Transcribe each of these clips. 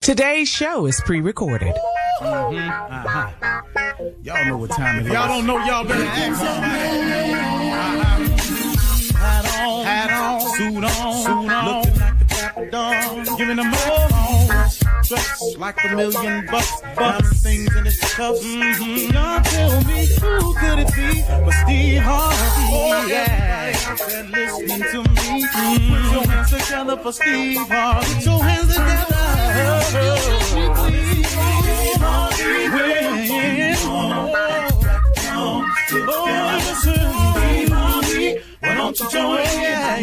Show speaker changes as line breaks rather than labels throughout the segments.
Today's show is pre-recorded.
Y'all know what time it is. Y'all don't know, y'all better ask somebody. Hat on, suit on, looking like the Dapper Dawn, giving them all dressed like $1 million bucks, things in his cuffs. Y'all tell me who could it be but Steve Harvey? Oh yeah, and listening to me. Put your hands together for Steve Harvey. Put your hands together. Steve Harvey, why don't you join? Yeah.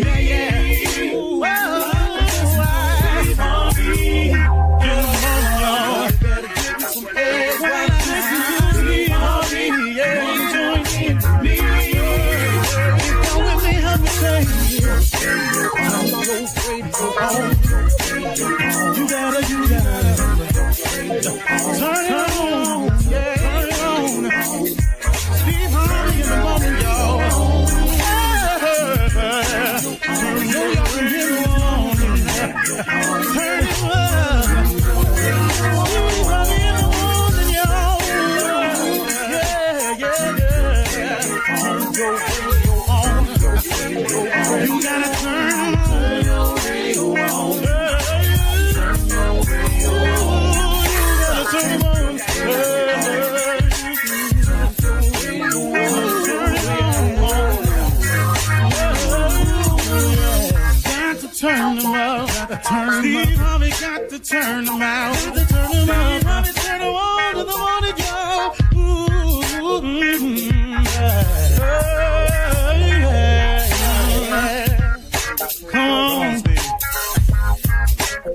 Steve Harvey got to turn them out. Steve Harvey turn them on to the morning, y'all.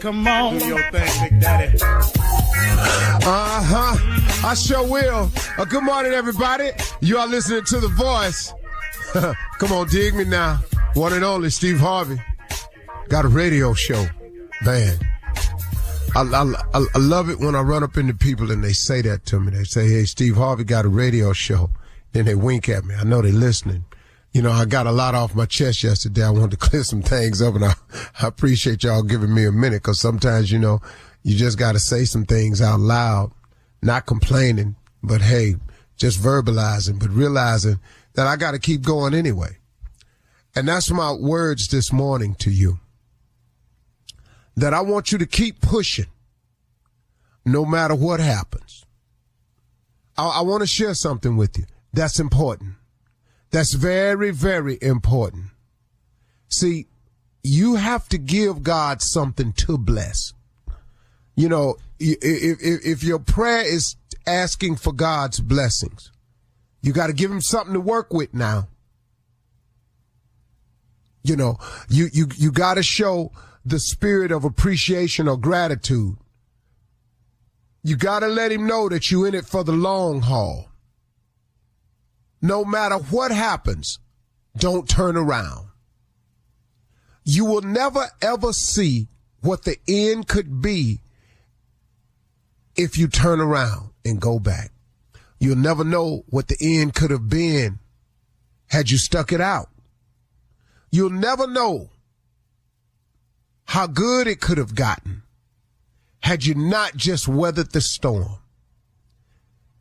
Come on. Do your thing, Big Daddy.
I sure will. Good morning, everybody. You are listening to The Voice. Come on, dig me now. One and only Steve Harvey. Got a radio show. Man, I love it when I run up into people and they say that to me. They say, hey, Steve Harvey got a radio show. Then they wink at me. I know they're listening. You know, I got a lot off my chest yesterday. I wanted to clear some things up, and I appreciate y'all giving me a minute, because sometimes, you know, you just got to say some things out loud, not complaining, but hey, just verbalizing, but realizing that I got to keep going anyway. And that's my words this morning to you. That I want you to keep pushing no matter what happens. I want to share something with you that's important. That's very, very important. See, you have to give God something to bless. You know, if your prayer is asking for God's blessings, you got to give him something to work with now. You know, you got to show the spirit of appreciation or gratitude. You got to let him know that you're in it for the long haul. No matter what happens, don't turn around. You will never, ever see what the end could be if you turn around and go back. You'll never know what the end could have been had you stuck it out. You'll never know how good it could have gotten had you not just weathered the storm.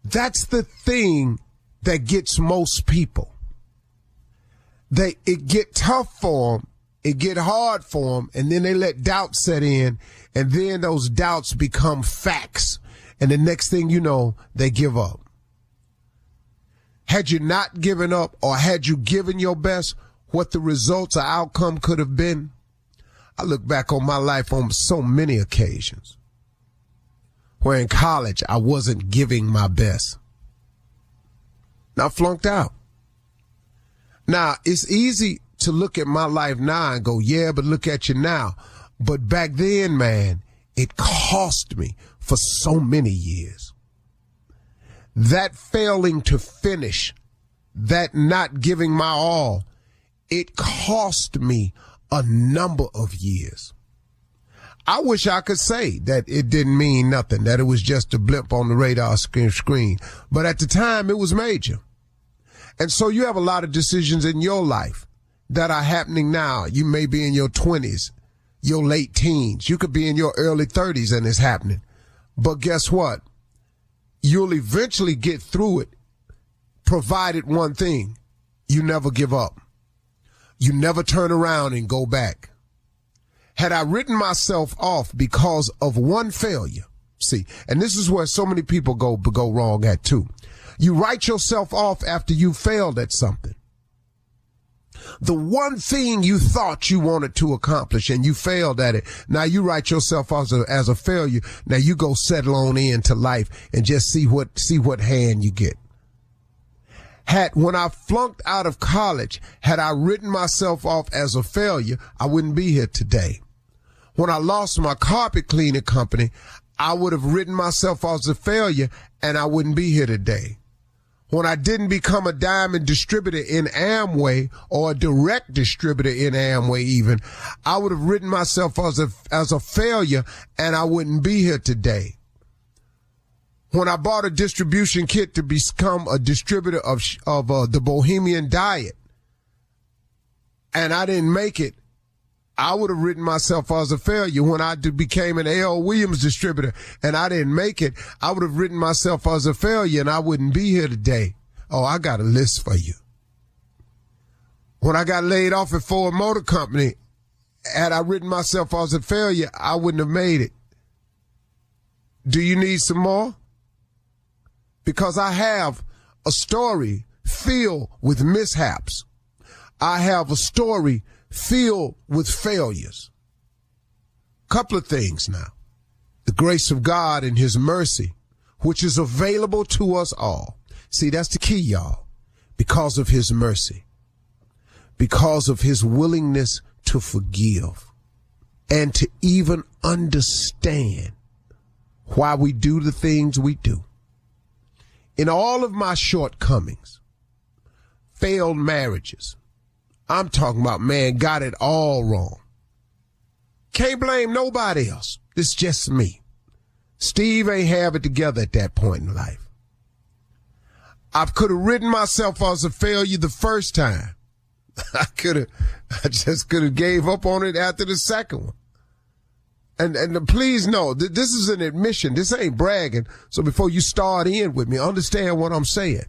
That's the thing that gets most people. It get tough for them, it get hard for them, and then they let doubt set in, and then those doubts become facts, and the next thing you know, they give up. Had you not given up, or had you given your best, what the results or outcome could have been? I look back on my life on so many occasions where in college I wasn't giving my best. I flunked out. Now, it's easy to look at my life now and go, yeah, but look at you now. But back then, man, it cost me for so many years. That failing to finish, that not giving my all, it cost me a number of years. I wish I could say that it didn't mean nothing, that it was just a blip on the radar screen. But at the time, it was major. And so you have a lot of decisions in your life that are happening now. You may be in your 20s. your late teens. You could be in your early 30s and it's happening. But guess what? You'll eventually get through it, provided one thing: you never give up. You never turn around and go back. Had I written myself off because of one failure, see, and this is where so many people go wrong at too. You write yourself off after you failed at something. The one thing you thought you wanted to accomplish and you failed at it. Now you write yourself off as a failure. Now you go settle on into life and just see what hand you get. When I flunked out of college, had I written myself off as a failure, I wouldn't be here today. When I lost my carpet cleaning company, I would have written myself off as a failure and I wouldn't be here today. When I didn't become a diamond distributor in Amway or a direct distributor in Amway even, I would have written myself as a failure and I wouldn't be here today. When I bought a distribution kit to become a distributor of the Bohemian Diet and I didn't make it, I would have written myself as a failure. When I became an L. Williams distributor and I didn't make it, I would have written myself as a failure and I wouldn't be here today. Oh, I got a list for you. When I got laid off at Ford Motor Company, had I written myself as a failure, I wouldn't have made it. Do you need some more? Because I have a story filled with mishaps. I have a story filled with failures. Couple of things now. The grace of God and his mercy, which is available to us all. See, that's the key, y'all. Because of his mercy. Because of his willingness to forgive. And to even understand why we do the things we do. In all of my shortcomings, failed marriages, I'm talking about, man, got it all wrong. Can't blame nobody else. It's just me. Steve ain't have it together at that point in life. I could have written myself as a failure the first time. I just could have gave up on it after the second one. And please know, this is an admission. This ain't bragging. So before you start in with me, understand what I'm saying.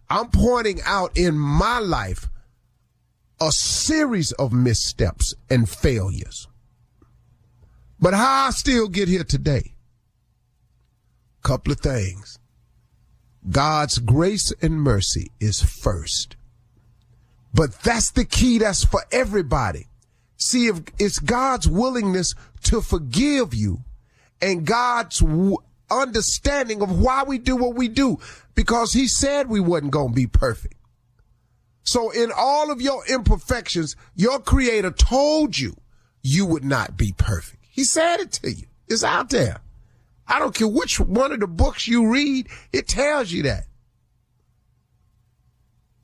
I'm pointing out in my life a series of missteps and failures. But how I still get here today? Couple of things. God's grace and mercy is first. But that's the key. That's for everybody. See, if it's God's willingness to forgive you and God's understanding of why we do what we do, because he said we wasn't going to be perfect. So in all of your imperfections, your creator told you you would not be perfect. He said it to you. It's out there. I don't care which one of the books you read, it tells you that.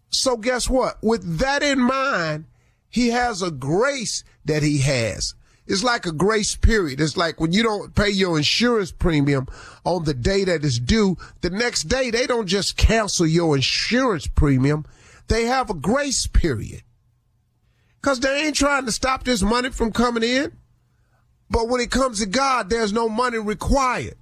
So guess what? With that in mind, he has a grace that he has. It's like a grace period. It's like when you don't pay your insurance premium on the day that is due, the next day they don't just cancel your insurance premium. They have a grace period. Because they ain't trying to stop this money from coming in. But when it comes to God, there's no money required.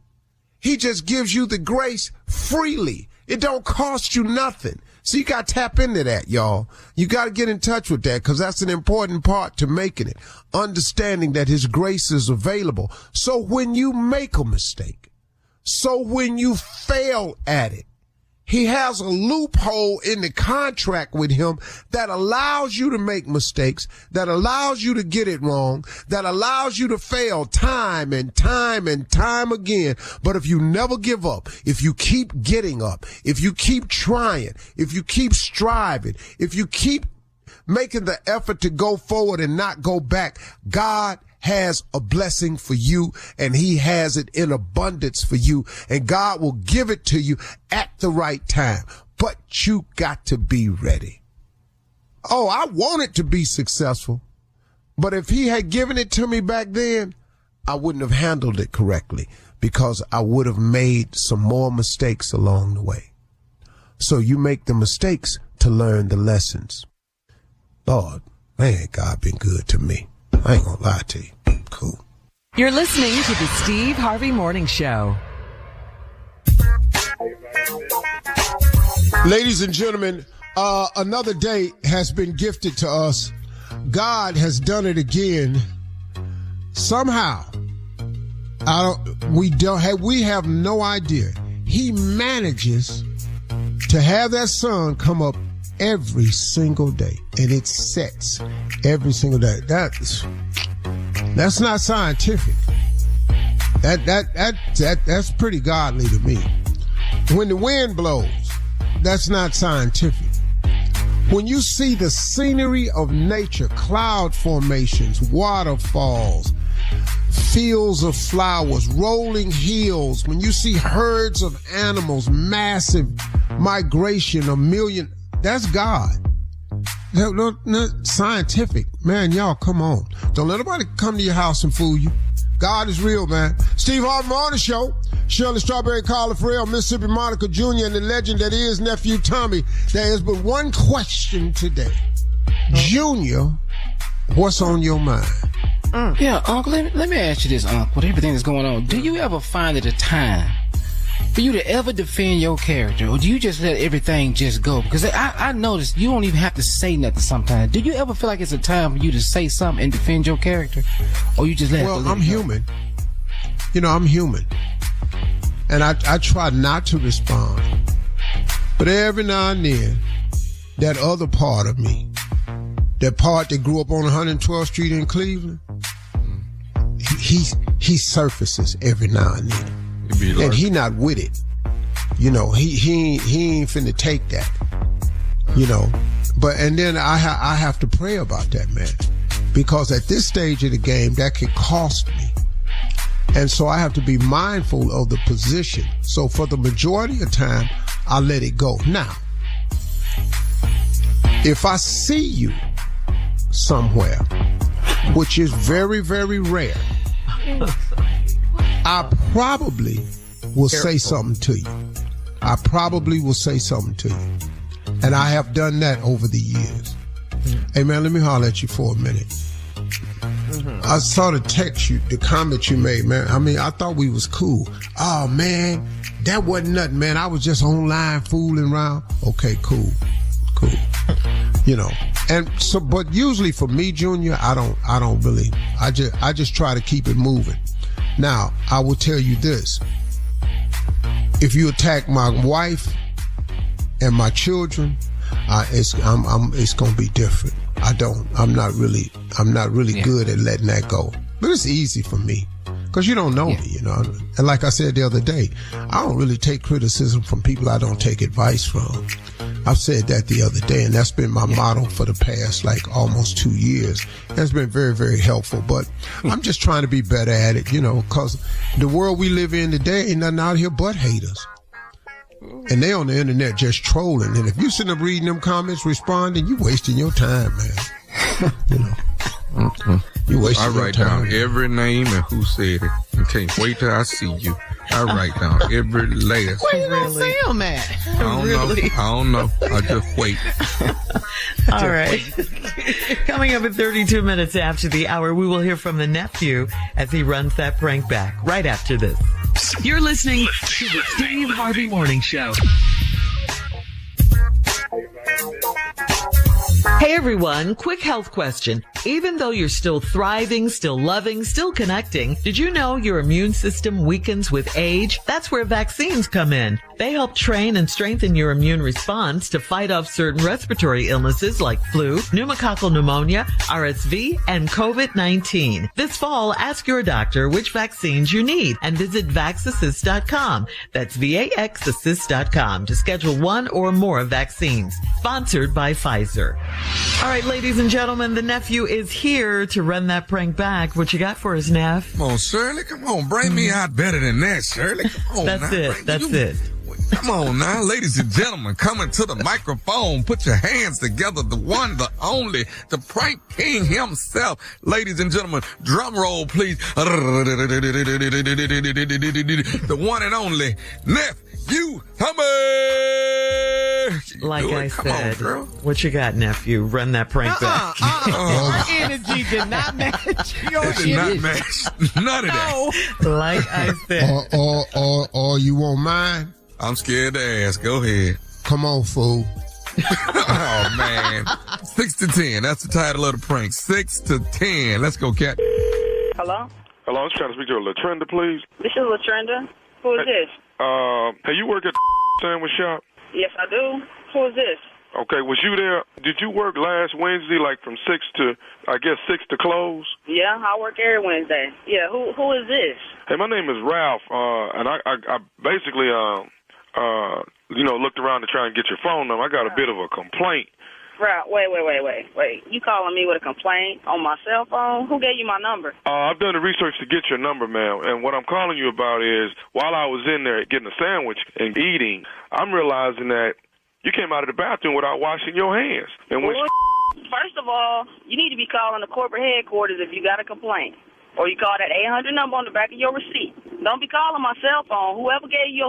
He just gives you the grace freely. It don't cost you nothing. So you got to tap into that, y'all. You got to get in touch with that because that's an important part to making it. Understanding that his grace is available. So when you make a mistake, so when you fail at it, he has a loophole in the contract with him that allows you to make mistakes, that allows you to get it wrong, that allows you to fail time and time and time again. But if you never give up, if you keep getting up, if you keep trying, if you keep striving, if you keep making the effort to go forward and not go back, God has a blessing for you and he has it in abundance for you and God will give it to you at the right time. But you got to be ready. Oh, I wanted to be successful, but if he had given it to me back then, I wouldn't have handled it correctly because I would have made some more mistakes along the way. So you make the mistakes to learn the lessons. Lord, man, God been good to me. I ain't gonna lie to you.
You're listening to the Steve Harvey Morning Show.
Ladies and gentlemen, another day has been gifted to us. God has done it again. Somehow, we have no idea. He manages to have that sun come up every single day, and it sets every single day. That's not scientific. That's pretty godly to me. When the wind blows, that's not scientific. When you see the scenery of nature, cloud formations, waterfalls, fields of flowers, rolling hills, when you see herds of animals, massive migration, a million, that's God. Not scientific. Man, y'all, come on. Don't let nobody come to your house and fool you. God is real, man. Steve Harvey Morning Show. Shirley Strawberry, Carla Farrell, Mississippi Monica Jr., and the legend that is Nephew Tommy. There is but one question today. Junior, what's on your mind?
Yeah, Uncle, let me ask you this, Uncle. With everything that's going on, do you ever find it a time for you to ever defend your character, or do you just let everything just go? Because I noticed you don't even have to say nothing sometimes. Do you ever feel like it's a time for you to say something and defend your character, or you just let it go? Well,
I'm human. You know, I'm human. And I try not to respond. But every now and then, that other part of me, that part that grew up on 112th Street in Cleveland, he surfaces every now and then. And he not with it. You know, he ain't finna take that. You know. And then I have to pray about that, man. Because at this stage of the game, that could cost me. And so I have to be mindful of the position. So for the majority of time, I let it go. Now, if I see you somewhere, which is very, very rare, I probably will say something to you. And I have done that over the years. Hey, man, let me holler at you for a minute. I saw the text the comment you made, man. I mean, I thought we was cool. Oh, man, that wasn't nothing, man. I was just online fooling around. Okay, cool. You know, and so, but usually for me, Junior, I don't really, I just try to keep it moving. Now, I will tell you this. If you attack my wife and my children, it's going to be different. I'm not really good at letting that go. But it's easy for me because you don't know me, you know. And like I said the other day, I don't really take criticism from people I don't take advice from. I've said that the other day, and that's been my motto for the past, almost 2 years. That's been very, very helpful. But I'm just trying to be better at it, you know, because the world we live in today ain't nothing out here but haters. And they on the internet just trolling. And if you sitting up reading them comments, responding, you wasting your time, man. You know. You wasting your time.
I write down every name and who said it. I can't wait till I see you. I write down every last.
Where you gonna say them at?
I don't know. I just wait.
All right. Coming up at 32 minutes after the hour, we will hear from the nephew as he runs that prank back right after this. You're listening to the Steve Harvey Morning Show. Hey everyone, quick health question. Even though you're still thriving, still loving, still connecting, did you know your immune system weakens with age? That's where vaccines come in. They help train and strengthen your immune response to fight off certain respiratory illnesses like flu, pneumococcal pneumonia, RSV, and COVID-19. This fall, ask your doctor which vaccines you need and visit vaxassist.com. That's VAXassist.com to schedule one or more vaccines. Sponsored by Pfizer. All right, ladies and gentlemen, the nephew is here to run that prank back. What you got for us, Neff?
Come on, Shirley. Come on. Bring me out better than that, Shirley. Come on.
That's it.
Come on now, ladies and gentlemen, coming to the microphone. Put your hands together. The one, the only, the prank king himself. Ladies and gentlemen, drum roll, please. The one and only nephew Tommy.
Like
do
I
it. Come
said,
on, girl.
what you got, nephew? Run that prank back.
Your energy did not match your
It did not match none of that.
Like I said.
Or you won't mind?
I'm scared to ask. Go ahead.
Come on, fool.
Oh, man. 6 to 10. That's the title of the prank. 6 to 10. Let's go, Cat.
Hello?
Hello, I was trying to speak to Latrenda, please.
This is Latrenda. Who is this?
Hey, you work at the sandwich shop?
Yes, I do. Who is this?
Okay, was you there? Did you work last Wednesday, like from 6 to, I guess, 6 to close?
Yeah, I work every Wednesday. Yeah, who is this?
Hey, my name is Ralph, and I basically, looked around to try and get your phone number. I got a bit of a complaint.
Right, wait. You calling me with a complaint on my cell phone? Who gave you my number?
I've done the research to get your number, ma'am, and what I'm calling you about is, while I was in there getting a sandwich and eating, I'm realizing that you came out of the bathroom without washing your hands. And when
First of all, you need to be calling the corporate headquarters if you got a complaint. Or you call that 800 number on the back of your receipt. Don't be calling my cell phone. Whoever gave you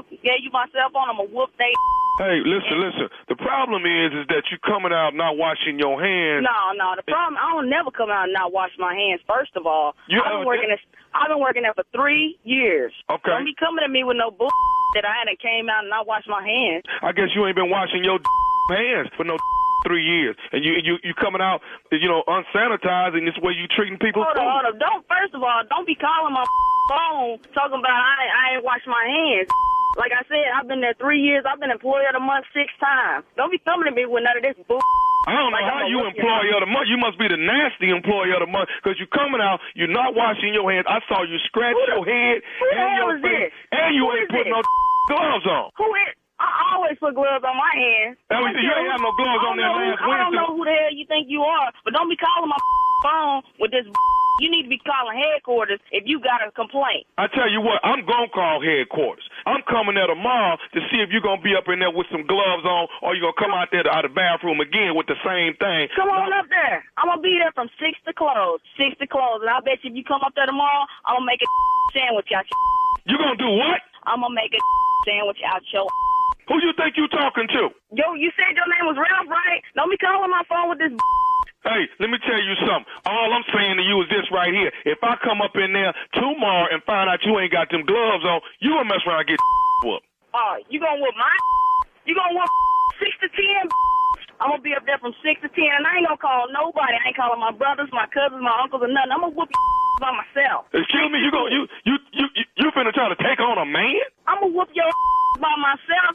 my cell phone, I'm going to whoop they.
Hey, listen. The problem is that you coming out not washing your hands.
No. The problem, I don't never come out and not wash my hands. First of all, I've been working there for 3 years.
Okay.
Don't be coming at me with no bull that I hadn't came out and not washed my hands.
I guess you ain't been washing your hands for no 3 years, and you coming out, unsanitized, and this way you treating people.
Hold on. First of all, don't be calling my phone talking about I ain't washed my hands. Like I said, I've been there 3 years. I've been employee of the month 6 times. Don't be coming to me with none of this bull.
I don't know how you employee of the month. You must be the nasty employee of the month because you coming out, you're not washing your hands. I saw you scratch your head and your face, and you ain't putting no gloves on.
Who is? I always put gloves on my hands.
You ain't have no gloves on there last Wednesday.
I don't know who the hell you think you are, but don't be calling my phone with this. You need to be calling headquarters if you got a complaint.
I tell you what, I'm going to call headquarters. I'm coming there tomorrow to see if you're going to be up in there with some gloves on or you're going to come out there out of the bathroom again with the same thing.
Come on up there. I'm going to be there from 6 to close. 6 to close. And I bet you if you come up there tomorrow, I'm going to make a sandwich out your.
You going to do what?
I'm going to make a sandwich out your.
Who you think you talking to?
Yo, you said your name was Ralph, right? Don't be calling my phone with this.
Hey, let me tell you something. All I'm saying to you is this right here. If I come up in there tomorrow and find out you ain't got them gloves on, you gonna mess around and get whooped.
Oh, you gonna whoop my? You gonna whoop 6 to 10? I'm gonna be up there from 6 to 10, and I ain't gonna call nobody. I ain't calling my brothers, my cousins, my uncles, or nothing. I'm gonna whoop by myself.
Excuse me, you finna try to take on a man?
I'm gonna whoop your by myself.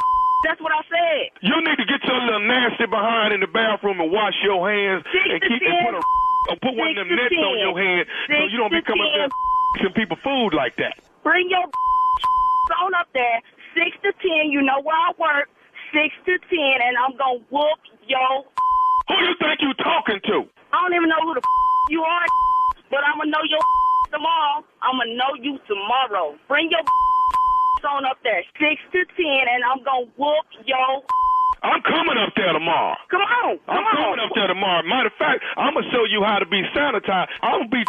That's what I said.
You need to get your little nasty behind in the bathroom and wash your hands and put one of them nets on your head so you don't be coming up there some people food like that.
Bring your on up there, 6 to 10. You know where I work, 6 to 10, and I'm gonna whoop your.
Who you think you talking to?
I don't even know who the you are, but I'm gonna know your tomorrow. I'm gonna know you tomorrow. Bring your on up there, 6 to 10, and I'm gonna whoop your.
I'm coming up there tomorrow.
Come on.
I'm coming up there tomorrow. Matter of fact, I'm gonna show you how to be sanitized. I'm gonna be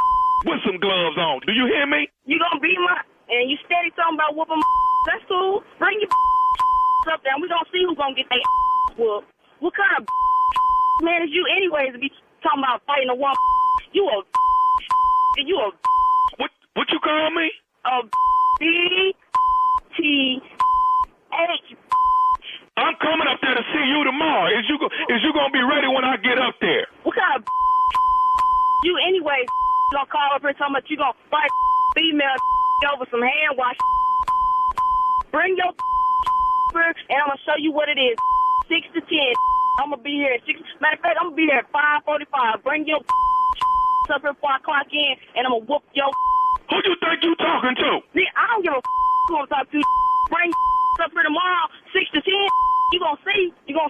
with some gloves on. Do you hear me?
You gonna be my, and you steady talking about whooping. That's cool. Bring your up there, and we gonna see who's gonna get their whooped. What kind of man is you, anyways, to be talking about fighting a woman? You a.
What you call me?
A B-T-H.
I'm coming up there to see you tomorrow. Is you gonna be ready when I get up there?
What kind of you, anyways, gonna call up here talking about you gonna fight female over some hand wash? Bring your and I'm gonna show you what it is. 6 to 10. I'm gonna be here at 6. Matter of fact, I'm gonna be there at 5:45. Bring your up here before I clock in, and I'm gonna whoop your.
Who you think you talking to?
See, I don't give a who I'm talking to. Bring up here tomorrow, 6 to 10. You gonna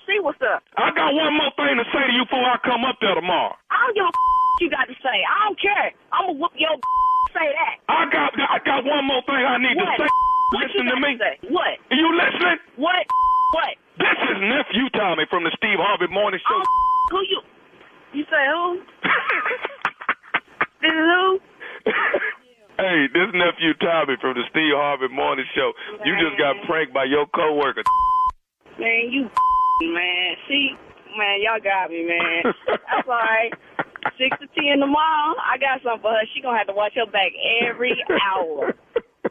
see what's up.
I got one more thing to say to you before I come up there tomorrow.
I don't give a you got to say. I don't care. I'm gonna whoop your. Say that.
I got one more thing I need to say.
What
Listen to me.
Say? What?
Are you listening?
What?
This is nephew Tommy from the Steve Harvey Morning Show.
Who you? You say who? This is who?
Hey, this nephew Tommy from the Steve Harvey Morning Show. You just got pranked by your coworker.
Man, you man. See, man, y'all got me, man. That's all right. 6 to 10 tomorrow, I got something for her. She gonna have to watch her back every hour.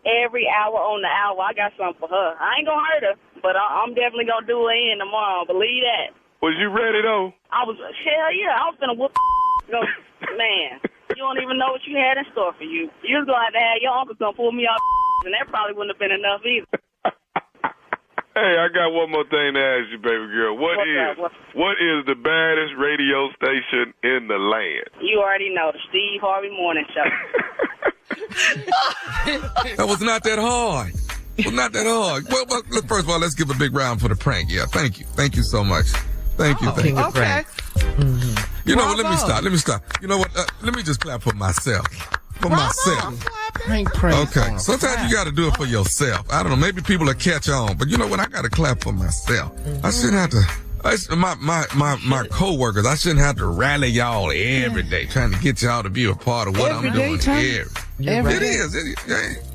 Every hour on the hour, I got something for her. I ain't gonna hurt her, but I'm definitely gonna do her in tomorrow. Believe that.
Was you ready, though?
Hell yeah, I was gonna whoop no, man, you don't even know what you had in store for you. You was gonna have to have your uncle come pull me off, and that probably wouldn't have been enough either.
Hey, I got one more thing to ask you, baby girl. What is the baddest radio station in the land?
You already know, the Steve Harvey Morning Show.
That was not that hard. It was not that hard. Well, first of all, let's give a big round for the prank. Yeah, thank you. Thank you so much. Thank you.
King of prank.
You know what? Let me stop. You know what? Let me just clap for myself. Myself.
Prank.
Okay. Sometimes you got to do it for yourself. I don't know. Maybe people will catch on, but you know what? I got to clap for myself. I shouldn't have to. My coworkers, I shouldn't have to rally y'all every day trying to get y'all to be a part of what I'm doing. It is.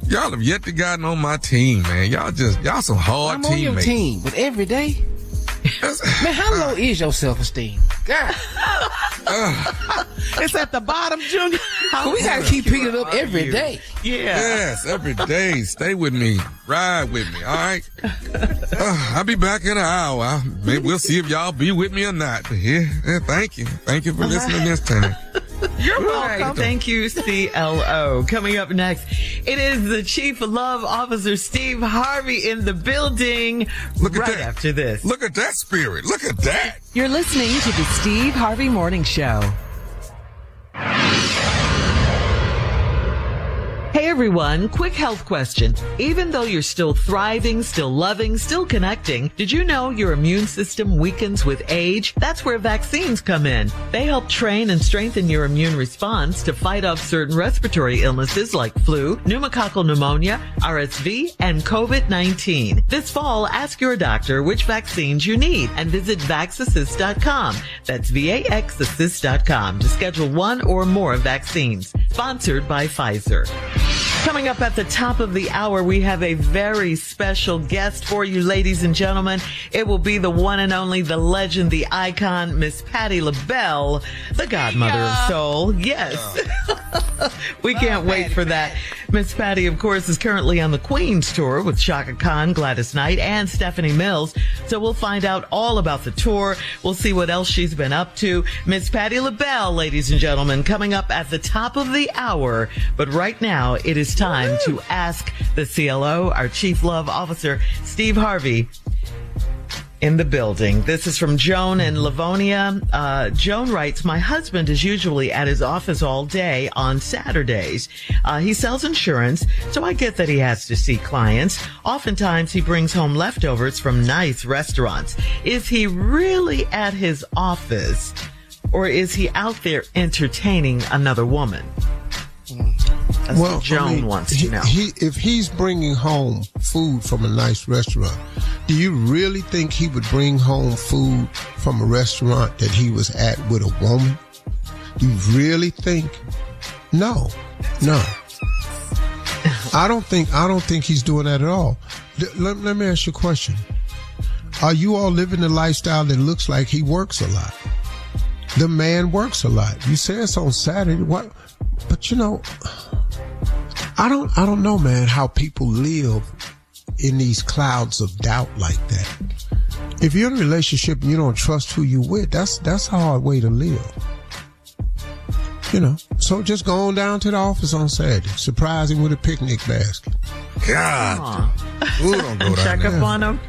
Y'all have yet to gotten on my team, man. Y'all some hard teammates.
I'm on your team, but every day. Man, how low is your self-esteem? God.
It's at the bottom, Junior.
We gotta keep picking it up every day.
Yeah.
Yes, every day. Stay with me. Ride with me. All right. I'll be back in an hour. Maybe we'll see if y'all be with me or not. But yeah, thank you. Thank you for listening this time.
You're welcome. Thank you, CLO. Coming up next, it is the Chief of Love Officer Steve Harvey in the building.
Look at
right
that.
After this.
Look at that spirit. Look at that.
You're listening to the Steve Harvey Morning Show.
Hey everyone, quick health question. Even though you're still thriving, still loving, still connecting, did you know your immune system weakens with age? That's where vaccines come in. They help train and strengthen your immune response to fight off certain respiratory illnesses like flu, pneumococcal pneumonia, RSV, and COVID-19. This fall, ask your doctor which vaccines you need and visit vaxassist.com. That's VAXassist.com to schedule one or more vaccines. Sponsored by Pfizer. Coming up at the top of the hour, we have a very special guest for you, ladies and gentlemen. It will be the one and only, the legend, the icon, Miss Patti LaBelle, the godmother of soul. Yes. We can't wait for that. Miss Patti, of course, is currently on the Queen's Tour with Chaka Khan, Gladys Knight, and Stephanie Mills. So we'll find out all about the tour. We'll see what else she's been up to. Miss Patti LaBelle, ladies and gentlemen, coming up at the top of the hour. But right now, it is time to ask the CLO, our Chief Love Officer, Steve Harvey, in the building. This is from Joan in Livonia. Joan writes, my husband is usually at his office all day on Saturdays. He sells insurance, so I get that he has to see clients. Oftentimes he brings home leftovers from nice restaurants. Is he really at his office, or is he out there entertaining another woman? That's what Joan wants to know.
If he's bringing home food from a nice restaurant, do you really think he would bring home food from a restaurant that he was at with a woman? Do you really think? No. I don't think he's doing that at all. Let me ask you a question. Are you all living a lifestyle that looks like he works a lot? The man works a lot. You say it's on Saturday. What? But you know, I don't know, man, how people live in these clouds of doubt like that. If you're in a relationship and you don't trust who you with, that's a hard way to live. You know, so just go on down to the office on Saturday, surprise him with a picnic basket.
God, ooh, don't go down
check
there.
up on him.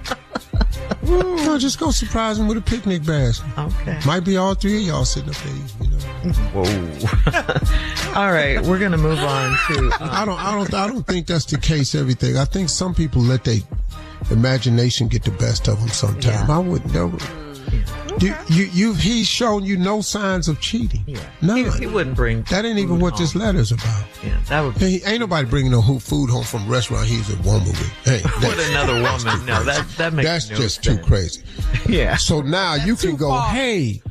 No, just go surprise him with a picnic basket.
Okay.
Might be all three of y'all sitting up there, you know.
Whoa. All right, we're gonna move on to.
I don't think that's the case. Everything. I think some people let their imagination get the best of them. Sometimes I wouldn't know. He's shown you no signs of cheating.
Yeah.
None.
He wouldn't bring.
That ain't even what this letter's about.
Yeah, that would.
Ain't nobody bringing no food home from a restaurant he's a woman with. Hey,
with another woman. No, that makes
that's
no
just
sense.
too crazy.
Yeah.
So now you can go, hey,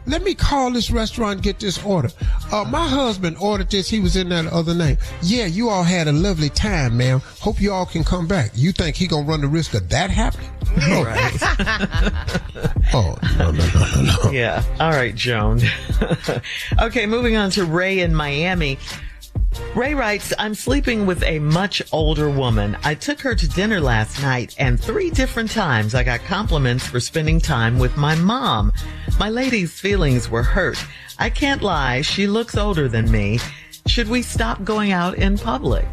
let me call this restaurant and get this order. My husband ordered this. He was in there the other night. Yeah, you all had a lovely time, ma'am. Hope you all can come back. You think he gonna run the risk of that happening? No.
Right.
Oh, no.
Yeah. All right, Joan. Okay, moving on to Ray in Miami. Ray writes, I'm sleeping with a much older woman. I took her to dinner last night, and 3 different times I got compliments for spending time with my mom. My lady's feelings were hurt. I can't lie, she looks older than me. Should we stop going out in public?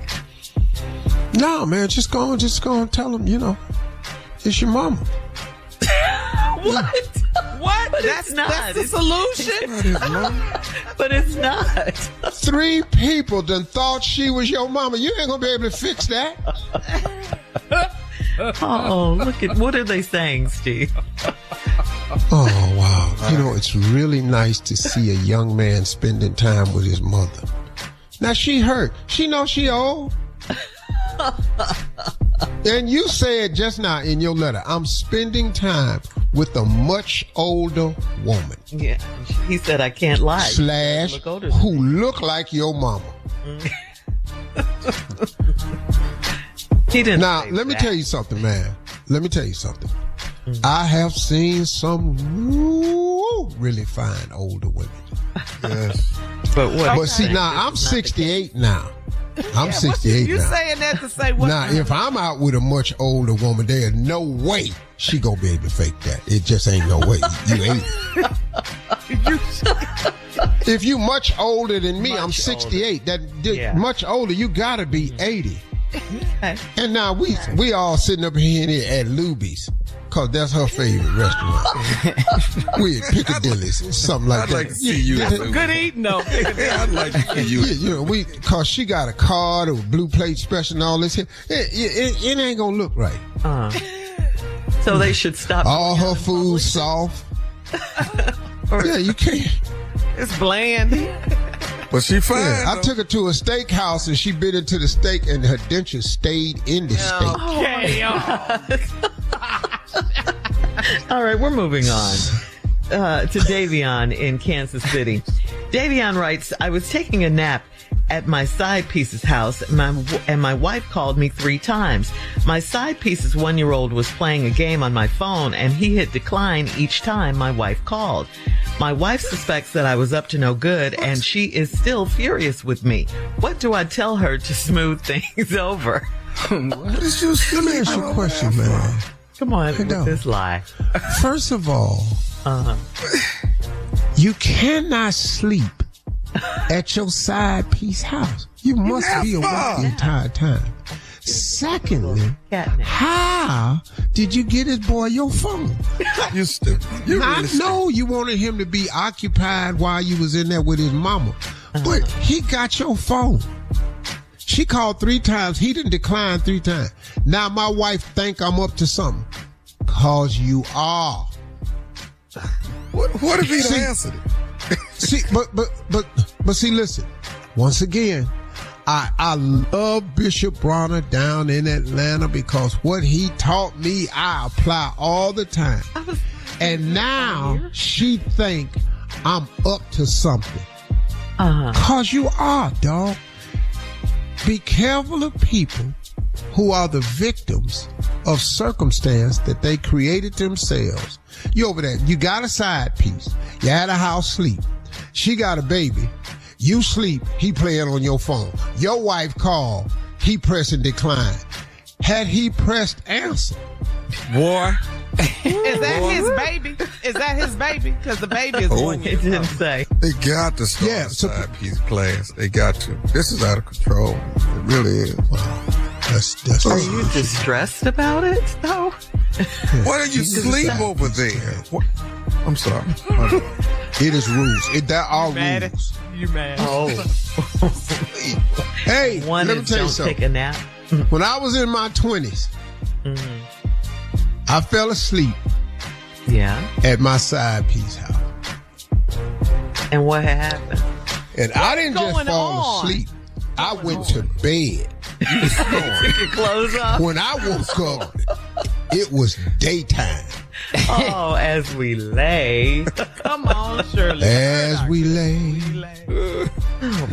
No, man, just go and tell him, it's your mama.
What?
What?
But
That's the solution.
But it's not.
3 people done thought she was your mama. You ain't gonna be able to fix that.
Oh, look at, what are they saying, Steve?
Oh, wow. It's really nice to see a young man spending time with his mother. Now, she hurt. She knows she old. And you said just now in your letter, I'm spending time with a much older woman.
Yeah, he said I can't lie.
/ who look like your mama.
He didn't.
Now, let me tell you something, man. Let me tell you something. I have seen some really fine older women.
Yes.
But what?
But see, now I'm 68 now. I'm 68
You
now.
saying that to say what?
Now, if I'm out with a much older woman, there's no way she gonna be able to fake that. It just ain't no way. You ain't. If you much older than me, I'm 68. Much older, you gotta be 80.
Okay.
And now we all sitting up here at Luby's, cause that's her favorite restaurant. We at Piccadilly's, something like
I'd
that.
like to see you.
Good eating though.
I'd like to see you.
Cause she got a card or blue plate special and all this here. It ain't gonna look right.
So they should stop.
All her food soft. Yeah, you can't.
It's bland.
But she fine.
Yeah, I took her to a steakhouse and she bit into the steak and her dentures stayed in the steak.
Okay.
All right, we're moving on to Davion in Kansas City. Davion writes, I was taking a nap at my side piece's house, and my wife called me 3 times. My side piece's 1-year-old was playing a game on my phone, and he hit decline each time my wife called. My wife suspects that I was up to no good, and she is still furious with me. What do I tell her to smooth things over?
Let me ask you a question, man.
Come on with this lie.
First of all, you cannot sleep at your side piece house. You must be awake the entire time. Secondly, how did you get this boy your phone?
You stupid.
I know you wanted him to be occupied while you was in there with his mama, but he got your phone. She called 3 times. He didn't decline 3 times. Now my wife think I'm up to something. Cause you are.
What if he answered it?
See, but see, listen. Once again, I love Bishop Bronner down in Atlanta because what he taught me, I apply all the time. And now she think I'm up to something. Cause you are, dog. Be careful of people who are the victims of circumstance that they created themselves. You over there, you got a side piece. You had a house sleep. She got a baby. You sleep, he playing on your phone. Your wife called, he pressing decline. Had he pressed answer,
boy.
Is that his baby? Is that his baby? Because the baby is 1 year.
It didn't say.
They got to start a side piece class. They got to. This is out of control. It really is.
That's
Are you distressed about it, though?
Why don't you sleep over there? What? I'm sorry.
It is rules. There are rules.
You mad?
Oh.
Hey,
One
let me
is
tell you
don't
something.
take a nap.
When I was in my 20s, I fell asleep at my side piece house.
And what happened?
And I didn't just
going
fall
on?
asleep. I went to bed.
Took your clothes off?
When I woke up, it was daytime.
Oh, as we lay.
Come on, Shirley.
As we lay,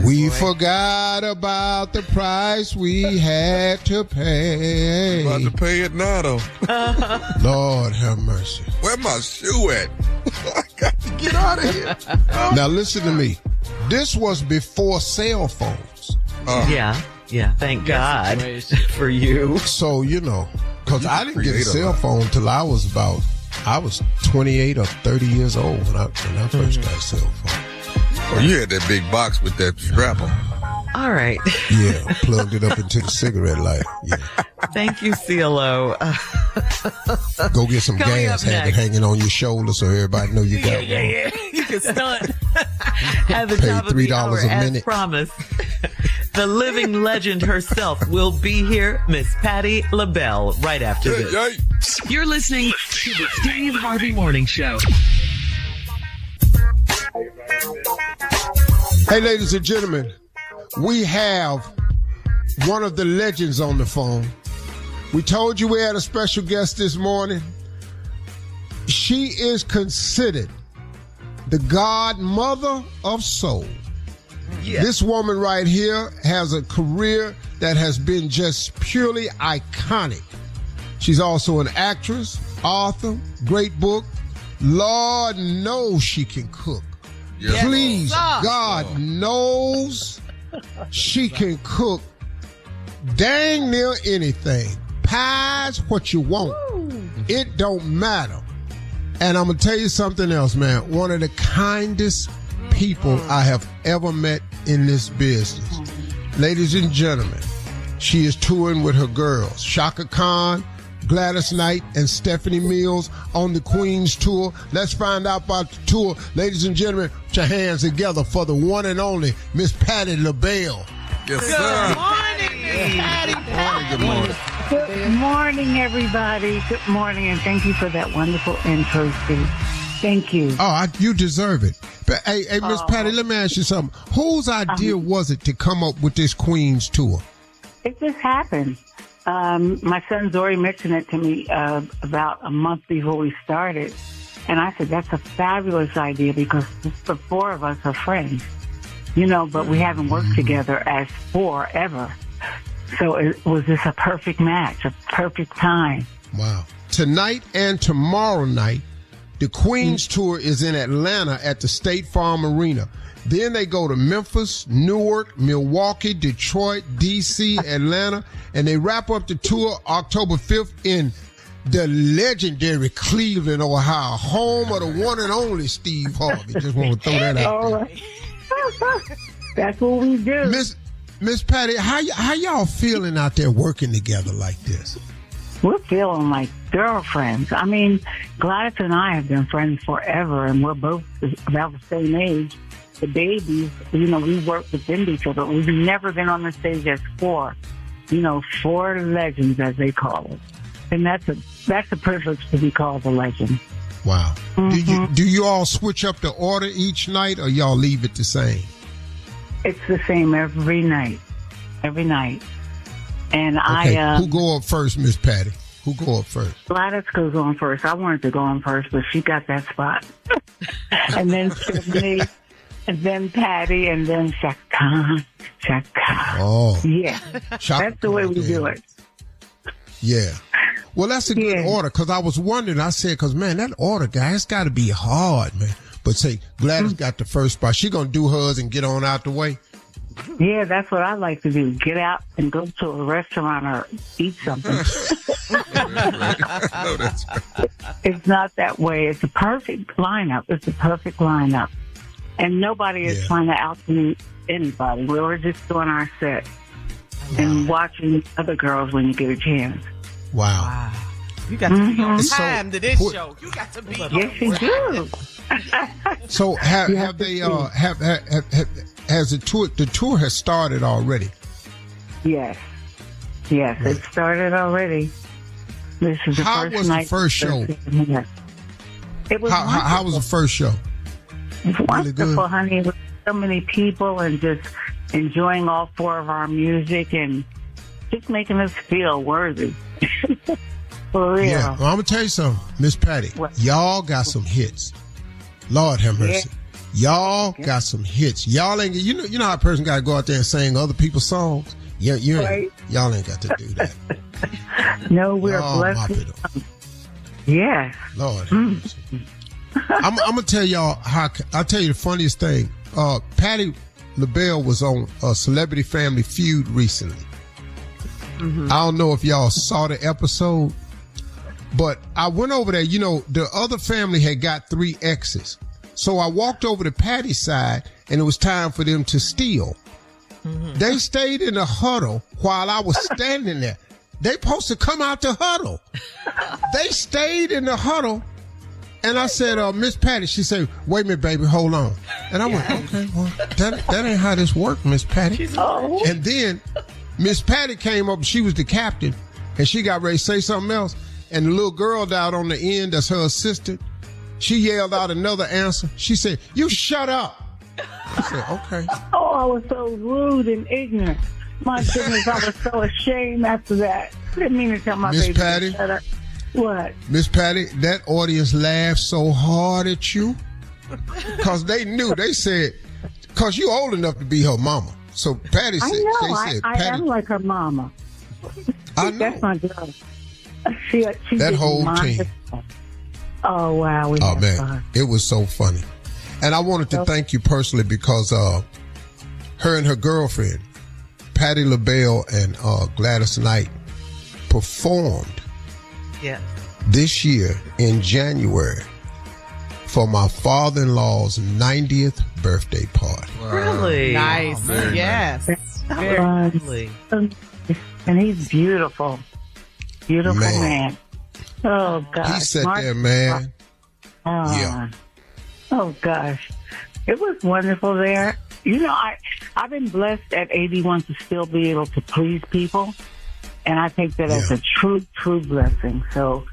we forgot about the price we had to pay.
About to pay it now, though.
Lord have mercy.
Where my shoe at? I got to get out of here.
Now listen to me. This was before cell phones.
Yeah. Thank God for you.
So, because I didn't get a cell phone till I was 28 or 30 years old when I first got a cell phone.
Oh, you had that big box with that strap on.
All right.
Yeah, plugged it up into the cigarette lighter. Yeah.
Thank you, CeeLo.
Go get some
Coming
gas,
up
have it
next.
hanging on your shoulder so everybody know you got one.
Yeah. You can stunt. At the
Pay
top of the
$3
hour,
a
as
minute.
promised, the living legend herself will be here, Miss Patti LaBelle, right after this.
Yay.
You're listening to the Steve Harvey Morning Show.
Hey, ladies and gentlemen, we have one of the legends on the phone. We told you we had a special guest this morning. She is considered the godmother of soul.
Yeah.
This woman right here has a career that has been just purely iconic. She's also an actress, author, great book. Lord knows she can cook.
Yes.
Please, God knows she can cook dang near anything. Pies, what you want. It don't matter. And I'm going to tell you something else, man. One of the kindest people I have ever met in this business. Ladies and gentlemen, she is touring with her girls, Shaka Khan, Gladys Knight, and Stephanie Mills on the Queen's Tour. Let's find out about the tour. Ladies and gentlemen, put your hands together for the one and only Miss Patti LaBelle.
Yes, sir.
Good morning.
Good morning, everybody. Good morning, and thank you for that wonderful intro, Steve. Thank you.
Oh, you deserve it. But, hey, Miss Patti, let me ask you something. Whose idea was it to come up with this Queen's Tour?
It just happened. My son Zori mentioned it to me about a month before we started, and I said, that's a fabulous idea because the four of us are friends, but we haven't worked together as four ever. So it was just a perfect match, a perfect time.
Wow. Tonight and tomorrow night, the Queen's Tour is in Atlanta at the State Farm Arena. Then they go to Memphis, Newark, Milwaukee, Detroit, D.C., Atlanta, and they wrap up the tour October 5th in the legendary Cleveland, Ohio, home of the one and only Steve Harvey. Just want to throw that out there.
That's what we do.
Miss Patti, how y'all feeling out there working together like this?
We're feeling like girlfriends. I mean, Gladys and I have been friends forever, and we're both about the same age. The babies, we work within each other. We've never been on the stage as four, four legends, as they call it. And that's a privilege to be called a legend.
Wow.
Mm-hmm.
Do you all switch up the order each night, or y'all leave it the same?
It's the same every night. Every night. And
okay. Who go up first, Miss Patti? Who go up first?
Gladys goes on first. I wanted to go on first, but she got that spot. And then Stephanie, and then Patti, and then Shaka.
Oh.
Yeah.
Shaka,
that's the way we do it.
Yeah. Well, that's a good order, because I was wondering, I said, because, man, that order, guy, it's got to be hard, man. But say, Gladys got the first spot. She going to do hers and get on out the way?
Yeah, that's what I like to do. Get out and go to a restaurant or eat something.
No, that's right.
It's not that way. It's a perfect lineup. And nobody is trying to out-meet anybody. We were just doing our set and watching other girls when you get a chance.
Wow.
You got to be on time to this show. You got to be
Yes, you do.
So have they has the tour has started already?
Yes, it started already. This is the
How
first
was
night.
the first show?
It was
how was the first show?
It's wonderful,
really good?
honey. With so many people and just enjoying all four of our music and just making us feel worthy. For real.
Yeah, well, I'm gonna tell you something, Miss Patti.
What?
Y'all got some hits. Lord have mercy. Y'all got some hits. Y'all ain't. You know how a person got to go out there and sing other people's songs. Yeah, y'all ain't got to do that.
No, we're blessed. Yes.
Lord have mercy. I'm gonna tell y'all I'll tell you the funniest thing. Patti LaBelle was on a Celebrity Family Feud recently. I don't know if y'all saw the episode, but I went over there. You know, the other family had got 3 exes. So I walked over to Patti's side, and it was time for them to steal. They stayed in the huddle while I was standing there. They supposed to come out the huddle. They stayed in the huddle, and I said, Miss Patti, she said, wait a minute, baby, hold on. And I went, okay, well, that ain't how this works, Miss Patti. And then Miss Patti came up, she was the captain, and she got ready to say something else, and the little girl down on the end, that's her assistant, she yelled out another answer. She said, you shut up. I said, okay.
Oh, I was so rude and ignorant. My goodness, I was so ashamed after that. I didn't mean to tell my baby to shut up. What?
Miss Patti, that audience laughed so hard at you because they knew. They said, because you old enough to be her mama. So Patti said,
I am like her mama.
I know.
That's my girl. She
that whole team.
Oh, wow.
Oh, man. Fun. It was so funny. And I wanted to thank you personally because her and her girlfriend, Patti LaBelle and Gladys Knight, performed this year in January for my father-in-l's 90th birthday party.
Wow. Really?
Nice.
Oh,
yes.
Very lovely. And he's beautiful. Beautiful man. Oh, gosh.
He sat there, man.
Oh, gosh. It was wonderful there. You know, I've been blessed at 81 to still be able to please people. And I take that as a true, true blessing. So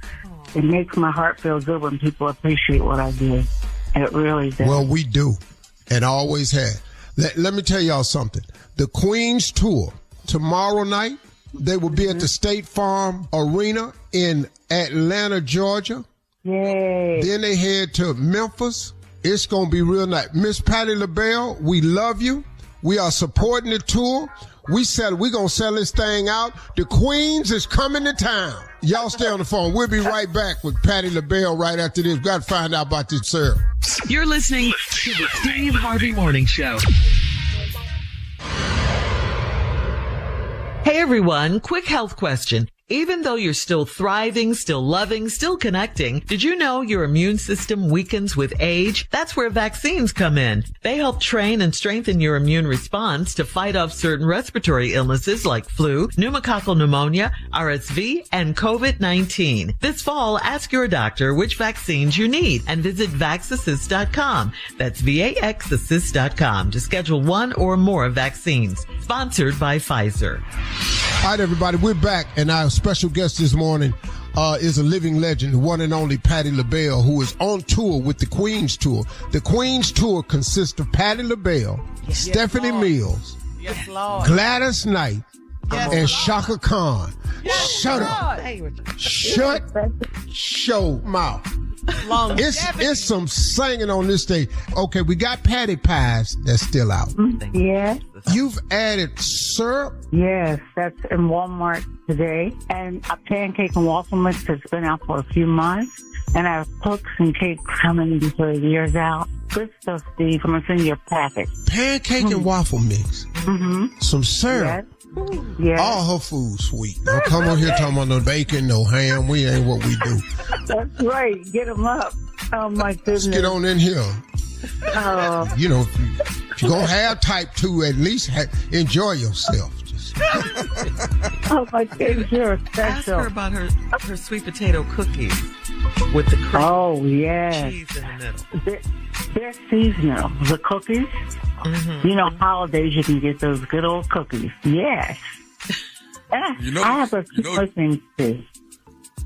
it makes my heart feel good when people appreciate what I do. It really does.
Well, we do. And always have. Let me tell y'all something. The Queen's Tour, tomorrow night, they will be at the State Farm Arena in Atlanta, Georgia.
Yay.
Then they head to Memphis. It's going to be real nice. Miss Patti LaBelle, we love you. We are supporting the tour. We're going to sell this thing out. The Queens is coming to town. Y'all stay on the phone. We'll be right back with Patti LaBelle right after this. We've got to find out about this syrup.
You're listening to the Steve Harvey Morning Show.
Hey everyone, quick health question. Even though you're still thriving, still loving, still connecting, did you know your immune system weakens with age? That's where vaccines come in. They help train and strengthen your immune response to fight off certain respiratory illnesses like flu, pneumococcal pneumonia, RSV, and COVID-19. This fall, ask your doctor which vaccines you need and visit vaxassist.com. That's VAXassist.com to schedule one or more vaccines. Sponsored by Pfizer.
All right, everybody, we're back, and our special guest this morning is a living legend, the one and only Patti LaBelle, who is on tour with the Queen's Tour. The Queen's Tour consists of Patti LaBelle, Stephanie Mills, Gladys Knight, and Shaka Khan. Shut up. Shut your mouth. It's some singing on this stage. Okay, we got Patty Pies that's still out.
Yeah.
You've added syrup?
Yes, that's in Walmart today. And a pancake and waffle mix that's been out for a few months. And I have cooks and cakes coming before the year's out. Good stuff, Steve. I'm going to send you a packet.
Pancake and waffle mix. Some syrup.
Yes.
All her food sweet. Don't come on here talking about no bacon, no ham. We ain't what we do.
That's right. Get them up. Oh, my goodness.
Let's get on in here. You know, if you're going to have type 2, at least enjoy yourself.
Oh, my goodness. You're special.
Ask her about her sweet potato cookies with the cream.
Oh, yeah.
Cheese in the middle.
They're seasonal. The cookies. You know, holidays you can get those good old cookies. Yes.
You know,
I have a few more things too.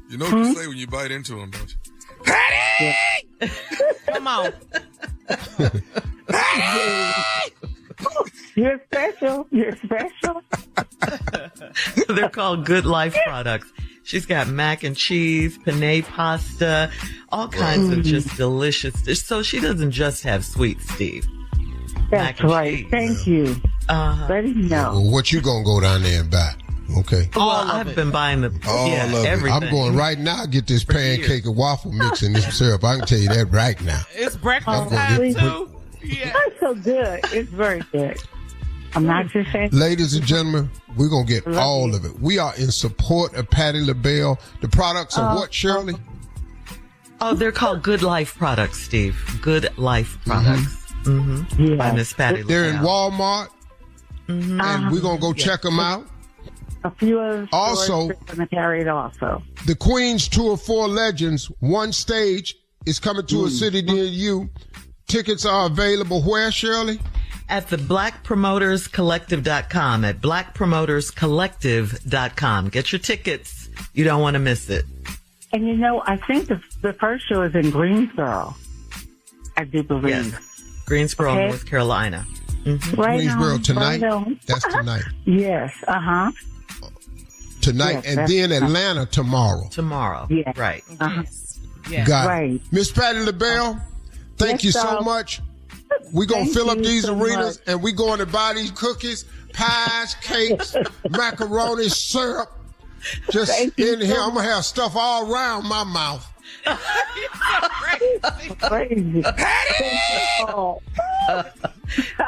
You know what you say when you bite into them, don't you? Patty!
Yeah. Come on.
You're special. You're special.
They're called Good Life products. She's got mac and cheese, penne pasta, all kinds of just delicious dishes. So she doesn't just have sweet, Steve.
That's right.
Cheese.
Thank you. Let him know.
Well, what you gonna go down there and buy? Okay.
Well, I've been buying everything.
I'm going right now. Get this pancake and waffle mix and this syrup. I can tell you that right now.
It's breakfast time too. Yeah.
That's so good. It's very good. I'm not just saying.
Ladies and gentlemen, we're going to get all of it. We are in support of Patti LaBelle. The products are what, Shirley?
Oh, they're called Good Life products, Steve. Good Life products. Mm-hmm.
Yeah.
By Miss Patti LaBelle.
They're in Walmart, and we're going to go check them out.
A few of
also,
going to carry it also.
The Queen's Tour 4 Legends, one stage, is coming to a city near you. Tickets are available where, Shirley?
At the blackpromoterscollective.com, at blackpromoterscollective.com. Get your tickets. You don't want to miss it.
And I think the first show is in Greensboro, I do believe.
Yes. Greensboro, North Carolina.
Mm-hmm. Right
Greensboro
on,
tonight?
Right
That's tonight.
Yes,
Tonight,
yes,
and then Atlanta tomorrow.
Tomorrow.
Yeah.
Right.
Yeah.
Got
right.
it. Miss Patti LaBelle, thank you so much. We're going to fill up these arenas, and we're going to buy these cookies, pies, cakes, macaroni, syrup. Just in here, I'm going to have stuff all around my mouth.
Crazy.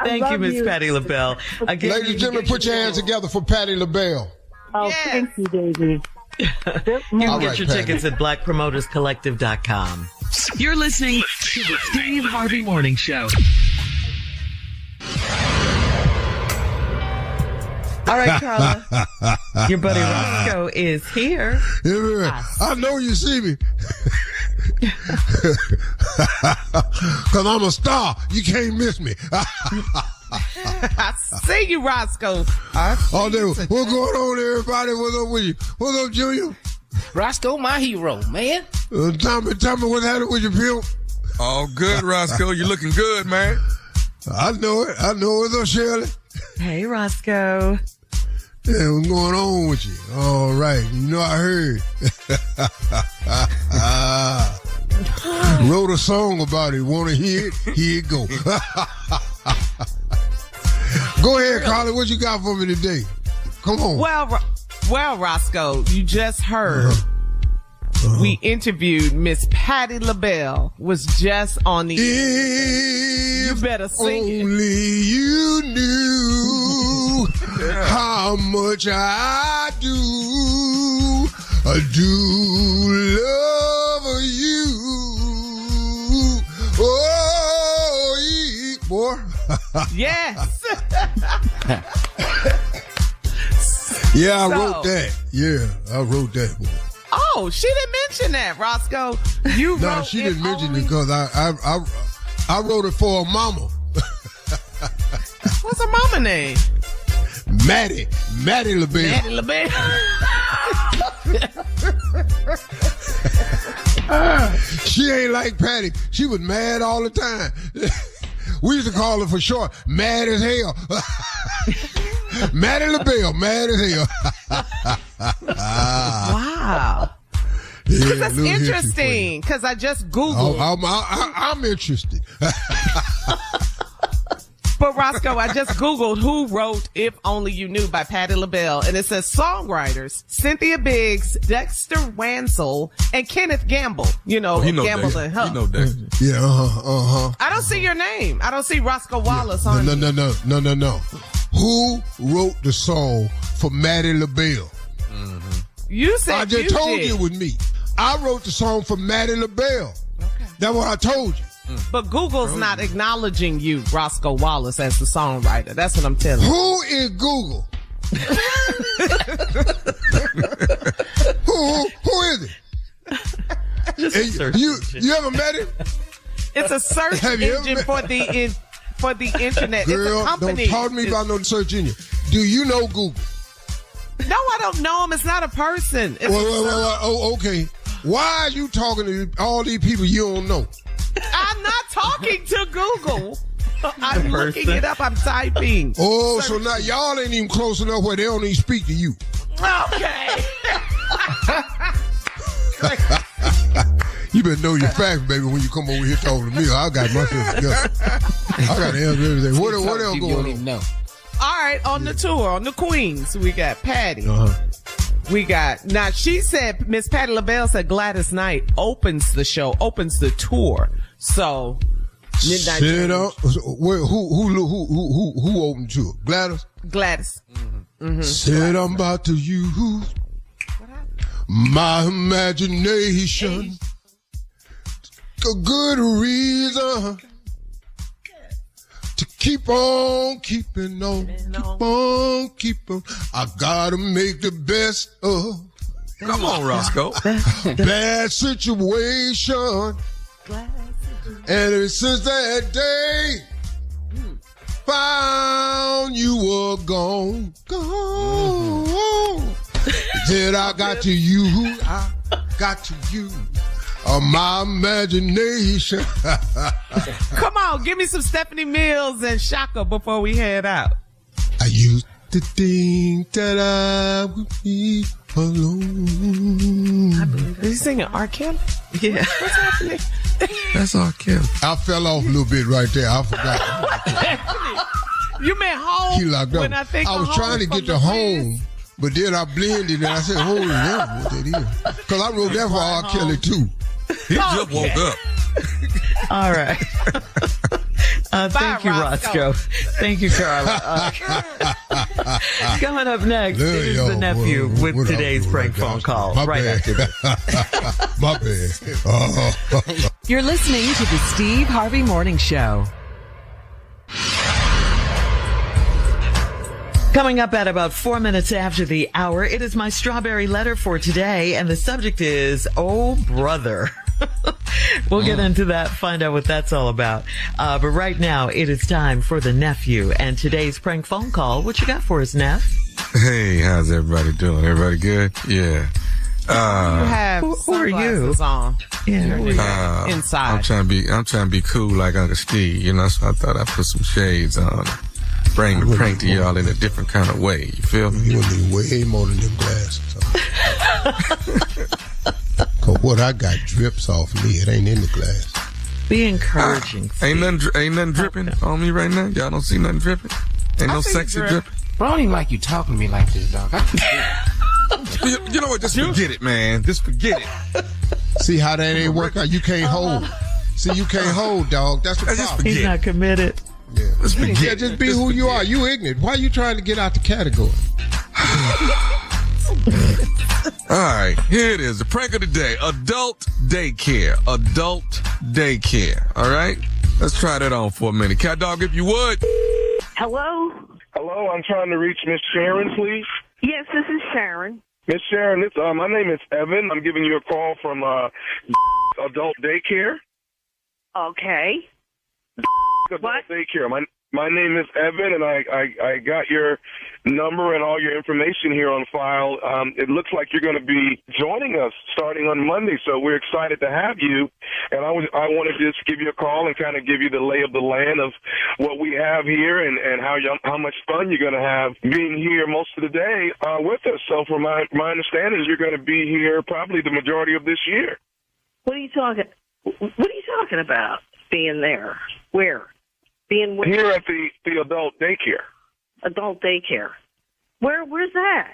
Thank you, Miss Patti LaBelle. Again,
ladies and gentlemen, put your hands together for Patti LaBelle.
Oh, thank you, Daisy.
You can get your tickets at blackpromoterscollective.com.
You're listening to the Steve Harvey Morning Show.
All right, Carla. Your buddy Roscoe is here.
I know you see me. Because I'm a star. You can't miss me.
I see you, Roscoe.
What's going on, everybody? What's up with you? What's up, Junior?
Roscoe, my hero, man.
Tell me what's happening with your pimp.
All good, Roscoe. You looking good, man.
I know it. What's up, Shirley?
Hey, Roscoe.
Yeah, what's going on with you? All right. I heard. Wrote a song about it. Want to hear it? Here it go. Go ahead, Carly. What you got for me today? Come on.
Well, Roscoe, you just heard. We interviewed Miss Patti LaBelle. Was just on the. You better sing it.
Only you knew how much I do love you. Oh, boy.
Yes.
Yeah, I wrote that. Yeah, I wrote that one.
Oh, she didn't mention that, Roscoe. You wrote
No, she didn't mention it because I wrote it for a mama.
What's her mama name?
Maddie LaBelle.
Patti LaBelle.
She ain't like Patti. She was mad all the time. We used to call her for short, mad as hell. Maddie LaBelle, mad as hell.
Wow. Because that's interesting. Because I just Googled.
I'm interested.
But Roscoe, I just Googled who wrote "If Only You Knew" by Patti LaBelle, and it says songwriters Cynthia Biggs, Dexter Wansel, and Kenneth Gamble. Gamble and Huff.
Dexter.
Yeah,
I don't see your name. I don't see Roscoe Wallace on
No. Who wrote the song for Maddie LaBelle?
Mm-hmm. You said
I just told you it was me. I wrote the song for Maddie LaBelle. Okay. That's what I told you.
But Google's not acknowledging you, Roscoe Wallace, as the songwriter. That's what I'm telling you.
Who is Google? Who is it? You ever met him?
It's a search engine for the internet.
Girl,
it's a company.
don't talk to me about no search engine. Do you know Google?
No, I don't know him. It's not a person.
Well, okay. Why are you talking to all these people you don't know?
I'm not talking to Google. I'm looking it up. I'm typing.
Oh, so now y'all ain't even close enough where they don't even speak to you.
Okay.
You better know your facts, baby, when you come over here talking to me. I got myself together. I got to answer everything. What else going on?
All right, on the tour, on the Queens, we got Patti. We got, now she said, Miss Patti LaBelle said Gladys Knight opens the show, opens the tour. So, Midnight
Sit up. Who opened the tour? Gladys?
Gladys.
Said I'm about to use my imagination. A good reason to keep on keeping on. Keep on keeping. I gotta make the best of.
Come on, Roscoe.
Bad situation. And ever since that day, found you were gone. Said I got to you. I got to you. My imagination.
Come on, give me some Stephanie Mills and Shaka before we head out.
I used to think that I would be alone.
Are you singing R. Kelly? Yeah. What's happening?
That's R. Kelly.
I fell off a little bit right there. I forgot.
You meant home?
He locked up. I was trying to get to home. But then I blended and I said, holy hell, what that is? Because I wrote that for R. Kelly, too.
He just woke up.
All right. Thank you, Roscoe. Thank you, Carla. Coming up next, it is the nephew with today's prank phone call. Right after this.
My bad.
You're listening to the Steve Harvey Morning Show. Coming up at about 4 minutes after the hour, it is my strawberry letter for today, and the subject is, oh, brother. We'll get into that, find out what that's all about. But right now, it is time for the nephew and today's prank phone call. What you got for us, Neff?
Hey, how's everybody doing? Everybody good? Yeah.
You have
who are you?
On.
Yeah.
Inside.
I'm trying to be cool like Uncle Steve, you know, so I thought I'd put some shades on. Bring the prank to y'all in a different kind of way. You feel me?
You need way more than them glasses. Cause what I got drips off me. It ain't in the glass.
Be encouraging.
Ain't nothing dripping on me right now. Y'all don't see nothing dripping. Ain't no sexy dripping.
Bro, I don't even like you talking to me like this, dog.
You know what? Just forget it, man. Just forget it.
See how that ain't work out? You can't hold. See, you can't hold, dog. That's the problem.
He's not committed.
Yeah. Just be who you are. You ignorant. Why are you trying to get out the category?
All right, here it is. The prank of the day. Adult daycare. Adult daycare. All right? Let's try that on for a minute. Cat dog, if you would.
Hello?
Hello, I'm trying to reach Miss Sharon, please.
Yes, this is Sharon.
Miss Sharon, my name is Evan. I'm giving you a call from adult daycare.
Okay.
Adult daycare. My name is Evan, and I got your number and all your information here on file. It looks like you're going to be joining us starting on Monday, so we're excited to have you. And I wanted to just give you a call and kind of give you the lay of the land of what we have here and how much fun you're going to have being here most of the day with us. So from my understanding, you're going to be here probably the majority of this year.
What are you talking about? Being there? Where? Being where?
Here at the adult daycare.
Adult daycare. Where's that?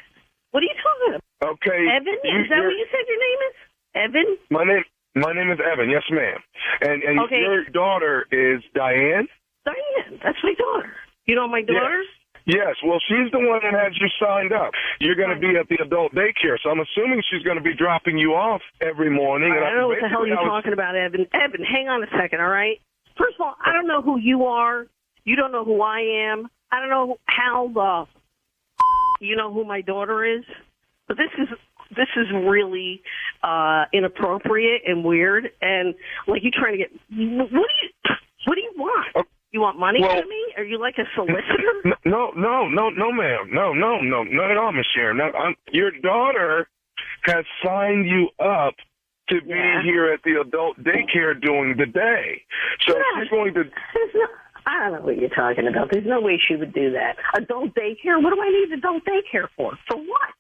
What are you talking about?
Okay.
Evan? Is that what you said your name is? Evan?
My name is Evan. Yes, ma'am. And okay. Your daughter is Diane?
Diane. That's my daughter. You know my daughter?
Yes. Well, she's the one that had you signed up. You're going to be at the adult daycare, so I'm assuming she's going to be dropping you off every morning.
I don't know what the hell you're talking about, Evan. Evan, hang on a second, all right? First of all, I don't know who you are. You don't know who I am. I don't know how you know who my daughter is. But this is really inappropriate and weird. And like you trying to get what do you want? You want money from me? Are you like a solicitor?
No, ma'am. No, not at all, Miss Sharon. Your daughter has signed you up to be here at the adult daycare during the day. So she's going to...
I don't know what you're talking about. There's no way she would do that. Adult daycare? What do I need adult daycare for? For what?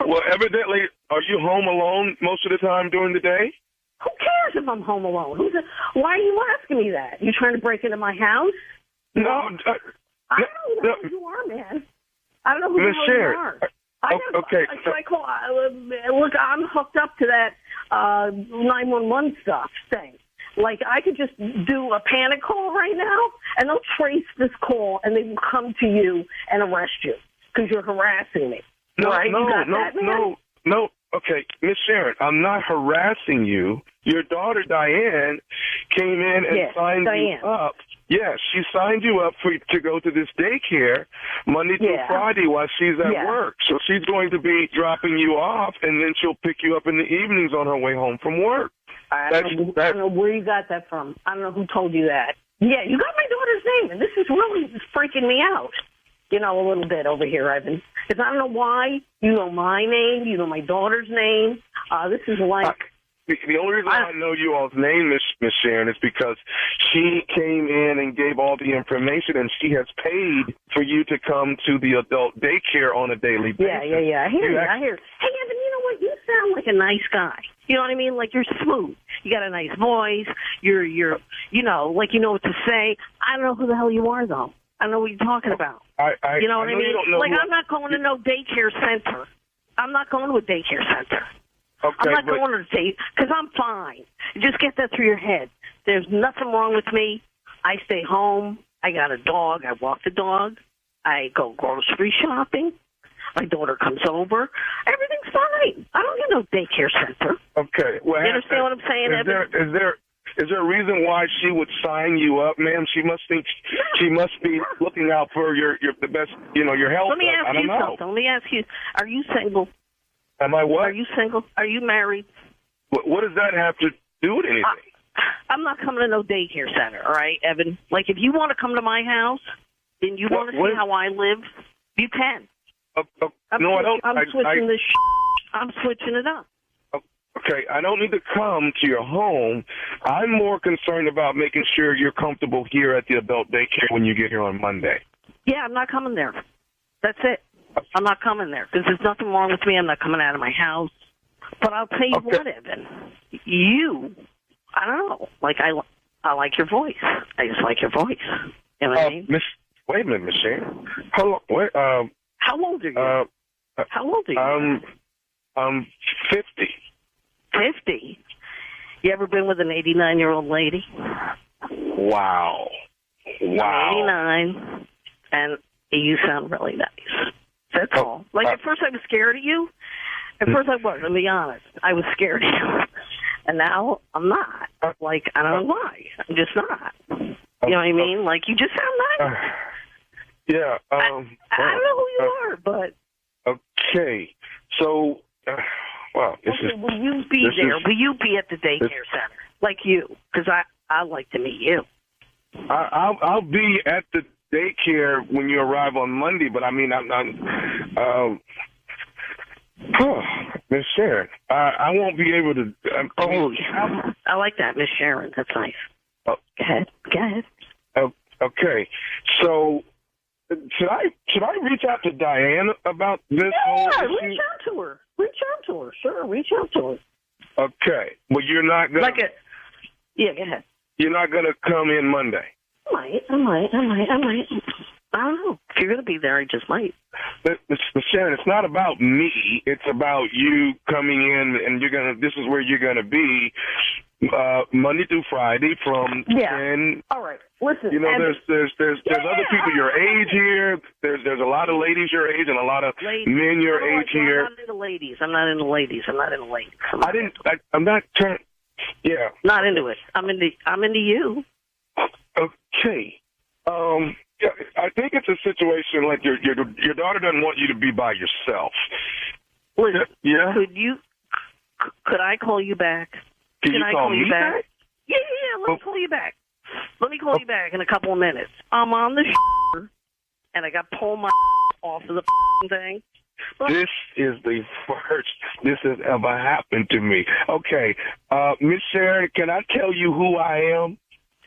Well, evidently, are you home alone most of the time during the day?
Who cares if I'm home alone? Why are you asking me that? You trying to break into my house?
No.
I don't know who you are, man. I don't know who the hell you are.
Okay.
Look, I'm hooked up to that 911 thing. Like, I could just do a panic call right now, and they'll trace this call, and they will come to you and arrest you because you're harassing me.
No,
right?
No. Okay, Miss Sharon, I'm not harassing you. Your daughter, Diane, came in and signed you up. Yes, she signed you up to go to this daycare Monday through Friday while she's at work. So she's going to be dropping you off, and then she'll pick you up in the evenings on her way home from work.
I don't know where you got that from. I don't know who told you that. Yeah, you got my daughter's name, and this is really freaking me out. You know, a little bit over here, Ivan. Because I don't know why. You know my name. You know my daughter's name. This is like...
The only reason I know you all's name, Miss Sharon, is because she came in and gave all the information, and she has paid for you to come to the adult daycare on a daily basis.
Yeah. I hear you. Hey, Evan, you know what? You sound like a nice guy. You know what I mean? Like, you're smooth. You got a nice voice. You're you know, like you know what to say. I don't know who the hell you are, though. I don't know what you're talking about. You know what I mean? Like, I'm not going to no daycare center. I'm not going to a daycare center.
Okay,
I'm not going to say, because I'm fine. Just get that through your head. There's nothing wrong with me. I stay home. I got a dog. I walk the dog. I go grocery shopping. My daughter comes over. Everything's fine. I don't need no daycare center.
Okay. Well,
you understand what I'm saying, Evan?
Is there a reason why she would sign you up, ma'am? She must be looking out for the best, your health.
Let me ask you something. Let me ask you, are you single?
Am I what?
Are you single? Are you married?
What does that have to do with anything?
I'm not coming to no daycare center, all right, Evan? Like, if you want to come to my house and you want to see how I live, you can.
No, I don't.
I'm switching it up.
Okay, I don't need to come to your home. I'm more concerned about making sure you're comfortable here at the adult daycare when you get here on Monday.
Yeah, I'm not coming there. That's it. I'm not coming there because there's nothing wrong with me. I'm not coming out of my house. But I'll tell you what, Evan. I don't know. Like, I like your voice. I just like your voice. You know what I mean?
Wait a minute, Miss Sharon. Hold on. Wait,
how old are you? How old are you?
I'm 50.
50? You ever been with an 89-year-old lady?
Wow.
I'm 89, and you sound really nice. That's all. Like, at first I was scared of you. At first I was, I'll be honest. I was scared of you. And now I'm not. Like, I don't know why. I'm just not. You know what I mean? Like, you just sound nice.
Yeah.
I don't know who you are, but...
Okay. So... Will
you be there? Will you be at the daycare center? Like you? Because I'd like to meet you.
I'll be at the daycare when you arrive on Monday, but I mean, Miss Sharon, I won't be able to...
I like that, Miss Sharon. That's nice. Go ahead.
Okay. So... Should I reach out to Diane about this whole issue?
Reach out to her. Sure, reach out to her.
Okay. Well, you're not going to...
Yeah, go ahead.
You're not going to come in Monday?
I might. I don't know. If you're going to be there, I just might.
But Sharon, it's not about me. It's about you coming in, and this is where you're going to be Monday through Friday from 10.
All right. Listen.
There's other people your age here. There's a lot of ladies your age and a lot of men your age here.
I'm not into ladies. I'm not into ladies.
I'm not trying. Yeah.
Not into it. I'm into you.
Okay. I think it's a situation like your daughter doesn't want you to be by yourself.
Listen,
yeah.
Could I call you back?
Can I call me back?
Yeah. Let me call you back. Let me call you back in a couple of minutes. I'm on the and I got pulled my off of the thing.
This is the first this has ever happened to me. Okay, Miss Sharon, can I tell you who I am?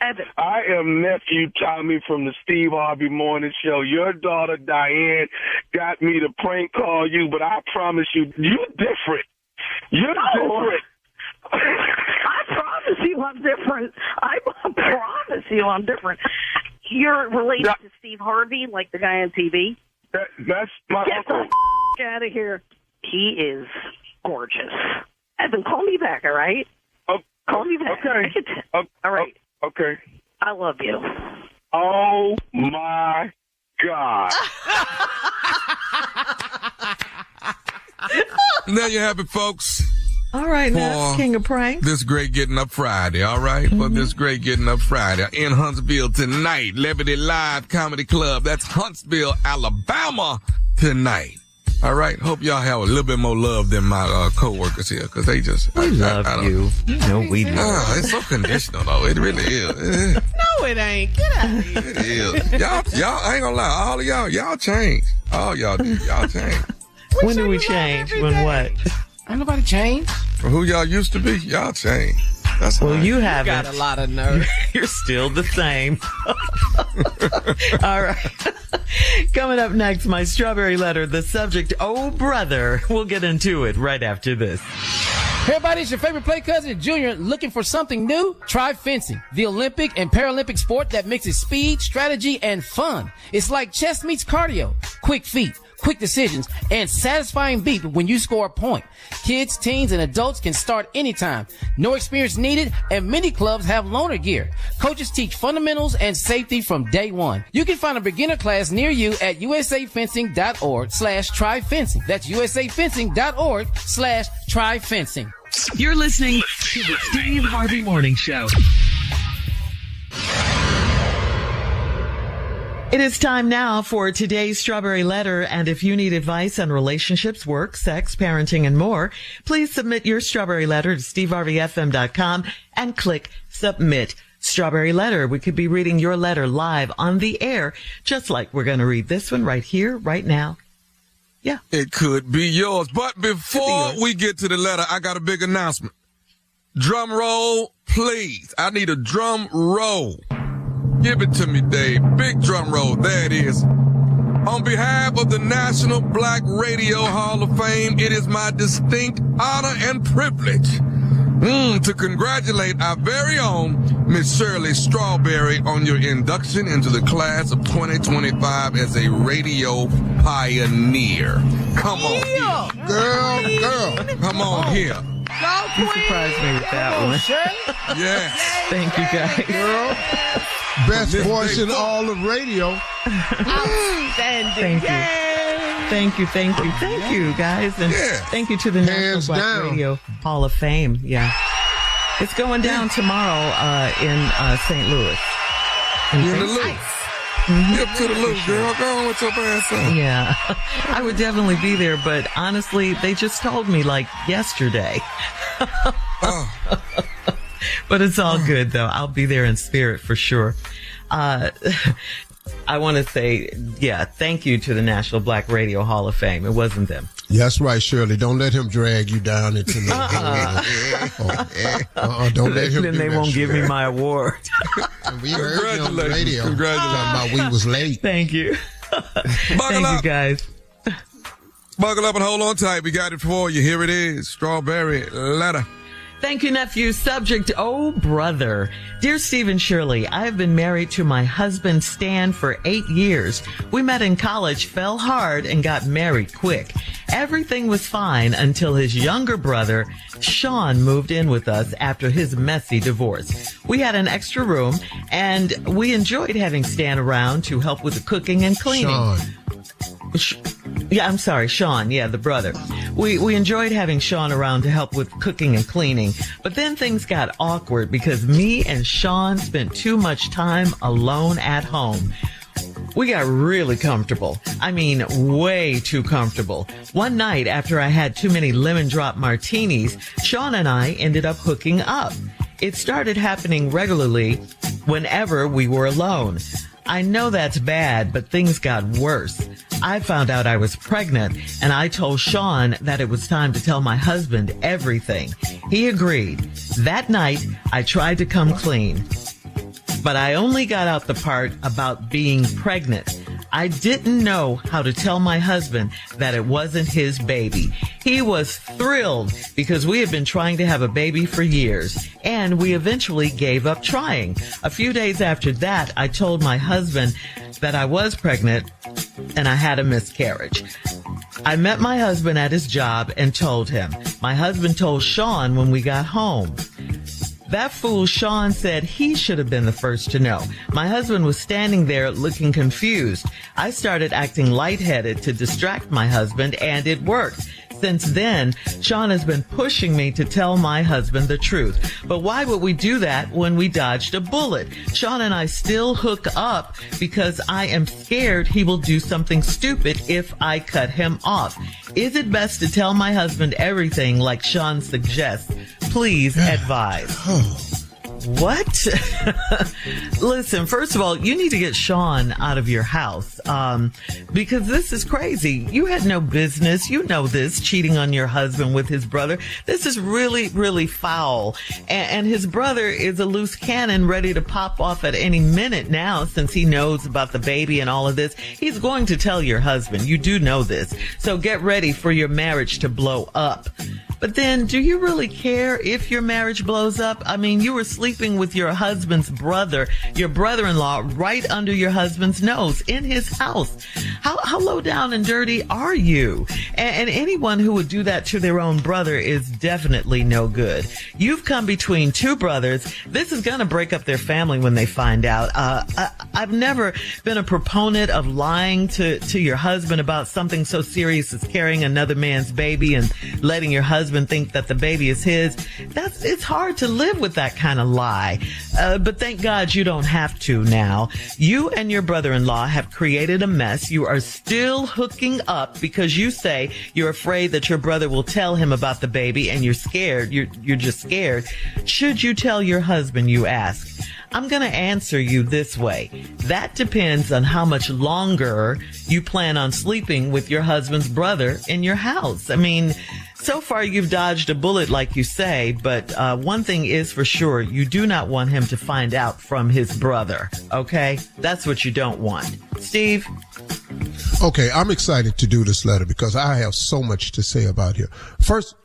Evan.
I am nephew Tommy from the Steve Harvey Morning Show. Your daughter Diane got me to prank call you, but I promise you, you're different. You're different.
I promise you I'm different. I promise you I'm different. You're related to Steve Harvey, like the guy on TV?
That's my uncle.
Get the out of here. He is gorgeous. Evan, call me back, all right? Call me back.
Okay.
All right.
Okay.
I love you.
Oh, my God.
There you have it, folks.
All right, now, King of Pranks.
This great Getting Up Friday, all right? For this great Getting Up Friday in Huntsville tonight. Levity Live Comedy Club. That's Huntsville, Alabama tonight. All right? Hope y'all have a little bit more love than my co-workers here, because they just...
We love you. You know we do.
It's so conditional, though. It really is.
No, it ain't. Get out of here.
It is. Y'all, I ain't gonna lie. All of y'all change. All y'all do. Y'all change.
When do we change? When what?
Ain't nobody changed.
From who y'all used to be, y'all changed. That's
well, you haven't.
Got a lot of nerve.
You're still the same. All right. Coming up next, my strawberry letter. The subject, oh, brother. We'll get into it right after this.
Hey everybody, it's your favorite play cousin, Junior, looking for something new? Try fencing, the Olympic and Paralympic sport that mixes speed, strategy, and fun. It's like chess meets cardio. Quick feet, quick decisions, and satisfying beat when you score a point. Kids, teens, and adults can start anytime. No experience needed, and many clubs have loaner gear. Coaches teach fundamentals and safety from day one. You can find a beginner class near you at usafencing.org/tryfencing. That's usafencing.org/tryfencing.
You're listening to the Steve Harvey Morning Show.
It is time now for today's Strawberry Letter, and if you need advice on relationships, work, sex, parenting, and more, please submit your Strawberry Letter to steveharveyfm.com and click Submit. Strawberry Letter. We could be reading your letter live on the air, just like we're going to read this one right here, right now. Yeah.
It could be yours. But before we get to the letter, I got a big announcement. Drum roll, please. I need a drum roll. Give it to me, Dave. Big drum roll. There it is. On behalf of the National Black Radio Hall of Fame, it is my distinct honor and privilege to congratulate our very own Miss Shirley Strawberry on your induction into the class of 2025 as a radio pioneer. Come on here.
Girl.
Come on here.
Go,
You surprised me with that one.
Yes.
Thank you, guys.
Girl. Best voice in all of radio.
Outstanding.
Thank you, guys. And thank you to the National Black Radio Hall of Fame. Yeah. It's going down tomorrow in St. Louis.
In the Loop. Up to the Loop, girl. Go on with your ass on.
Yeah. I would definitely be there, but honestly, they just told me like yesterday. But it's all good, though. I'll be there in spirit for sure. I want to say, thank you to the National Black Radio Hall of Fame. It wasn't them.
That's right, Shirley. Don't let him drag you down into the... Don't let him
Then they won't give me my award.
We heard you on the radio. Congratulations. We was late.
Thank you. Thank you, guys.
Buckle up and hold on tight. We got it for you. Here it is. Strawberry Letter.
Thank you, nephew. Subject, oh, brother. Dear Steve and Shirley, I have been married to my husband, Stan, for 8 years. We met in college, fell hard, and got married quick. Everything was fine until his younger brother, Sean, moved in with us after his messy divorce. We had an extra room, and we enjoyed having Stan around to help with the cooking and cleaning. Sean. Yeah, the brother. We enjoyed having Sean around to help with cooking and cleaning. But then things got awkward because me and Sean spent too much time alone at home. We got really comfortable. I mean, way too comfortable. One night after I had too many lemon drop martinis, Sean and I ended up hooking up. It started happening regularly whenever we were alone. I know that's bad, but things got worse. I found out I was pregnant, and I told Sean that it was time to tell my husband everything. He agreed. That night, I tried to come clean. but I only got out the part about being pregnant. I didn't know how to tell my husband that it wasn't his baby. He was thrilled because we had been trying to have a baby for years, and we eventually gave up trying. A few days after that, I told my husband that I was pregnant and I had a miscarriage. I met my husband at his job and told him. My husband told Sean when we got home. That fool Sean said he should have been the first to know. My husband was standing there looking confused. I started acting lightheaded to distract my husband, and it worked. Since then, Sean has been pushing me to tell my husband the truth. But why would we do that when we dodged a bullet? Sean and I still hook up because I am scared he will do something stupid if I cut him off. Is it best to tell my husband everything like Sean suggests? Please advise. What? Listen, first of all, you need to get Sean out of your house, because this is crazy. You had no business, you know this, cheating on your husband with his brother. This is really, really foul. And his brother is a loose cannon ready to pop off at any minute now, since he knows about the baby and all of this. He's going to tell your husband. You do know this. So get ready for your marriage to blow up. But then, do you really care if your marriage blows up? I mean, you were sleeping with your husband's brother, your brother-in-law, right under your husband's nose in his house. How low down and dirty are you? And anyone who would do that to their own brother is definitely no good. You've come between two brothers. This is going to break up their family when they find out. I've never been a proponent of lying to your husband about something so serious as carrying another man's baby and letting your husband think that the baby is his. It's hard to live with that kind of lie. But thank God you don't have to now. You and your brother-in-law have created a mess. You are still hooking up because you say you're afraid that your brother will tell him about the baby, and you're scared. You're just scared. Should you tell your husband, you ask? I'm going to answer you this way. That depends on how much longer you plan on sleeping with your husband's brother in your house. I mean, so far you've dodged a bullet, like you say, but one thing is for sure, you do not want him to find out from his brother, okay? That's what you don't want. Steve?
Okay, I'm excited to do this letter because I have so much to say about here. First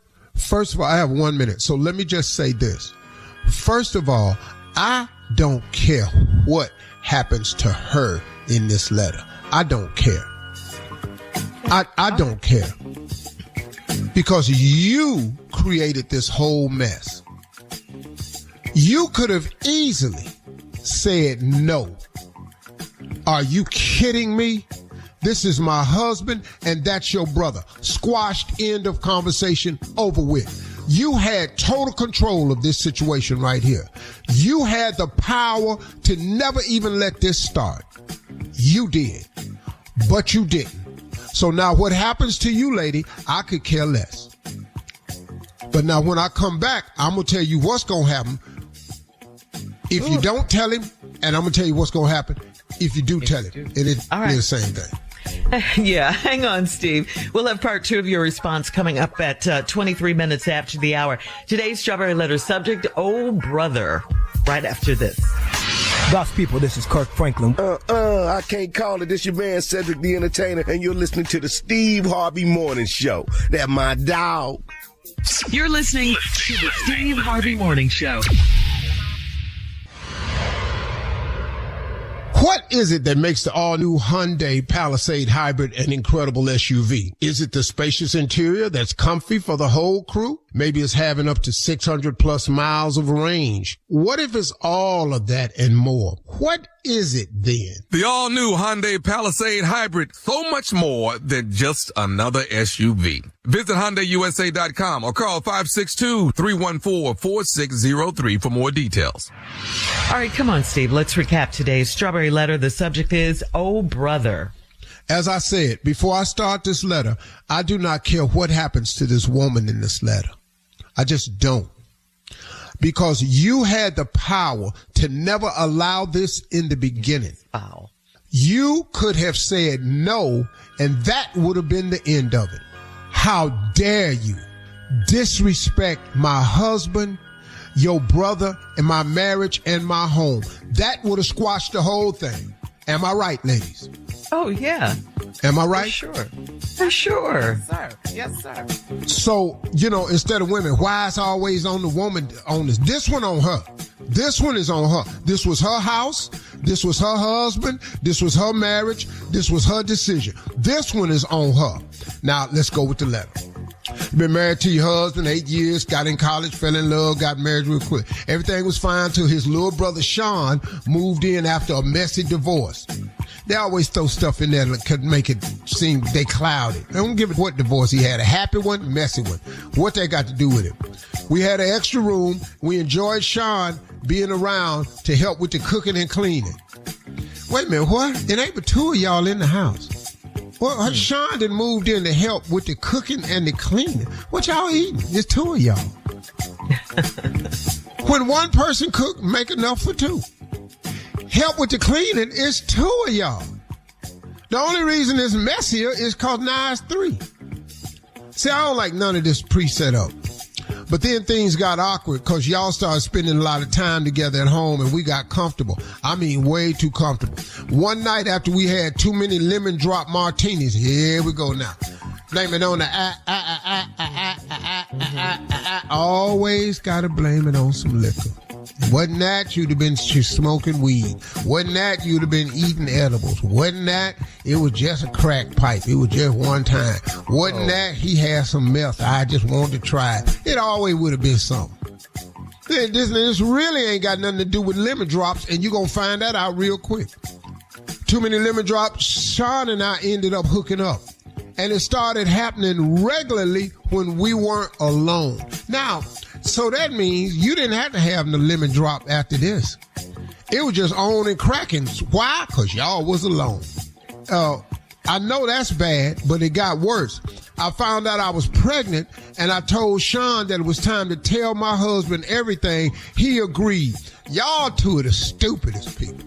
of all, I have 1 minute, so let me just say this. First of all, I don't care what happens to her in this letter. I don't care. I don't care. Because you created this whole mess. You could have easily said no. Are you kidding me? This is my husband and that's your brother. Squashed, end of conversation, over with. You had total control of this situation right here. You had the power to never even let this start. You did, but you didn't. So now what happens to you, lady, I could care less. But now when I come back, I'm going to tell you what's going to happen if you don't tell him, and I'm going to tell you what's going to happen if you do tell him. And it's the same thing.
Yeah, hang on, Steve. We'll have part 2 of your response coming up at 23 minutes after the hour. Today's Strawberry Letter subject, oh, brother, right after this.
God's people, this is Kirk Franklin.
I can't call it. This your man, Cedric the Entertainer, and you're listening to the Steve Harvey Morning Show. That's my dog.
You're listening to the Steve Harvey Morning Show.
What is it that makes the all-new Hyundai Palisade Hybrid an incredible SUV? Is it the spacious interior that's comfy for the whole crew? Maybe it's having up to 600 plus miles of range. What if it's all of that and more? What is it then?
The all-new Hyundai Palisade Hybrid, so much more than just another SUV. Visit HyundaiUSA.com or call 562-314-4603 for more details.
All right, come on, Steve. Let's recap today's Strawberry Letter. The subject is, oh, brother.
As I said, before I start this letter, I do not care what happens to this woman in this letter. I just don't. Because you had the power to never allow this in the beginning.
Wow.
You could have said no, and that would have been the end of it. How dare you disrespect my husband, your brother and my marriage and my home. That would have squashed the whole thing. Am I right, ladies?
Oh, yeah.
Am I right?
For sure.
Yes, sir.
So, instead of women, why is always on the woman on this? This one on her. This one is on her. This was her house. This was her husband. This was her marriage. This was her decision. This one is on her. Now, let's go with the letter. You've been married to your husband 8 years, got in college, fell in love, got married real quick. Everything was fine till his little brother Sean moved in after a messy divorce. They always throw stuff in there that could make it seem they clouded. I don't give it what divorce he had, a happy one, messy one. What they got to do with it? We had an extra room. We enjoyed Sean being around to help with the cooking and cleaning. Wait a minute, what? It ain't but two of y'all in the house. Well, Sean done moved in to help with the cooking and the cleaning. What y'all eating? It's two of y'all. When one person cook, make enough for two. Help with the cleaning, it's two of y'all. The only reason it's messier is because now it's three. See, I don't like none of this pre-set up. But then things got awkward because y'all started spending a lot of time together at home and we got comfortable. I mean, way too comfortable. One night after we had too many lemon drop martinis, here we go now. Blame it on the always gotta blame it on some liquor. Wasn't that, you'd have been smoking weed. Wasn't that, you'd have been eating edibles. Wasn't that, it was just a crack pipe. It was just one time. Wasn't that, he had some meth. I just wanted to try it. It always would have been something. This really ain't got nothing to do with lemon drops, and you're going to find that out real quick. Too many lemon drops, Sean and I ended up hooking up. And it started happening regularly when we weren't alone. Now, so that means you didn't have to have the lemon drop after this. It was just on and cracking. Why? Because y'all was alone. I know that's bad, but it got worse. I found out I was pregnant, and I told Sean that it was time to tell my husband everything. He agreed. Y'all two of the stupidest people.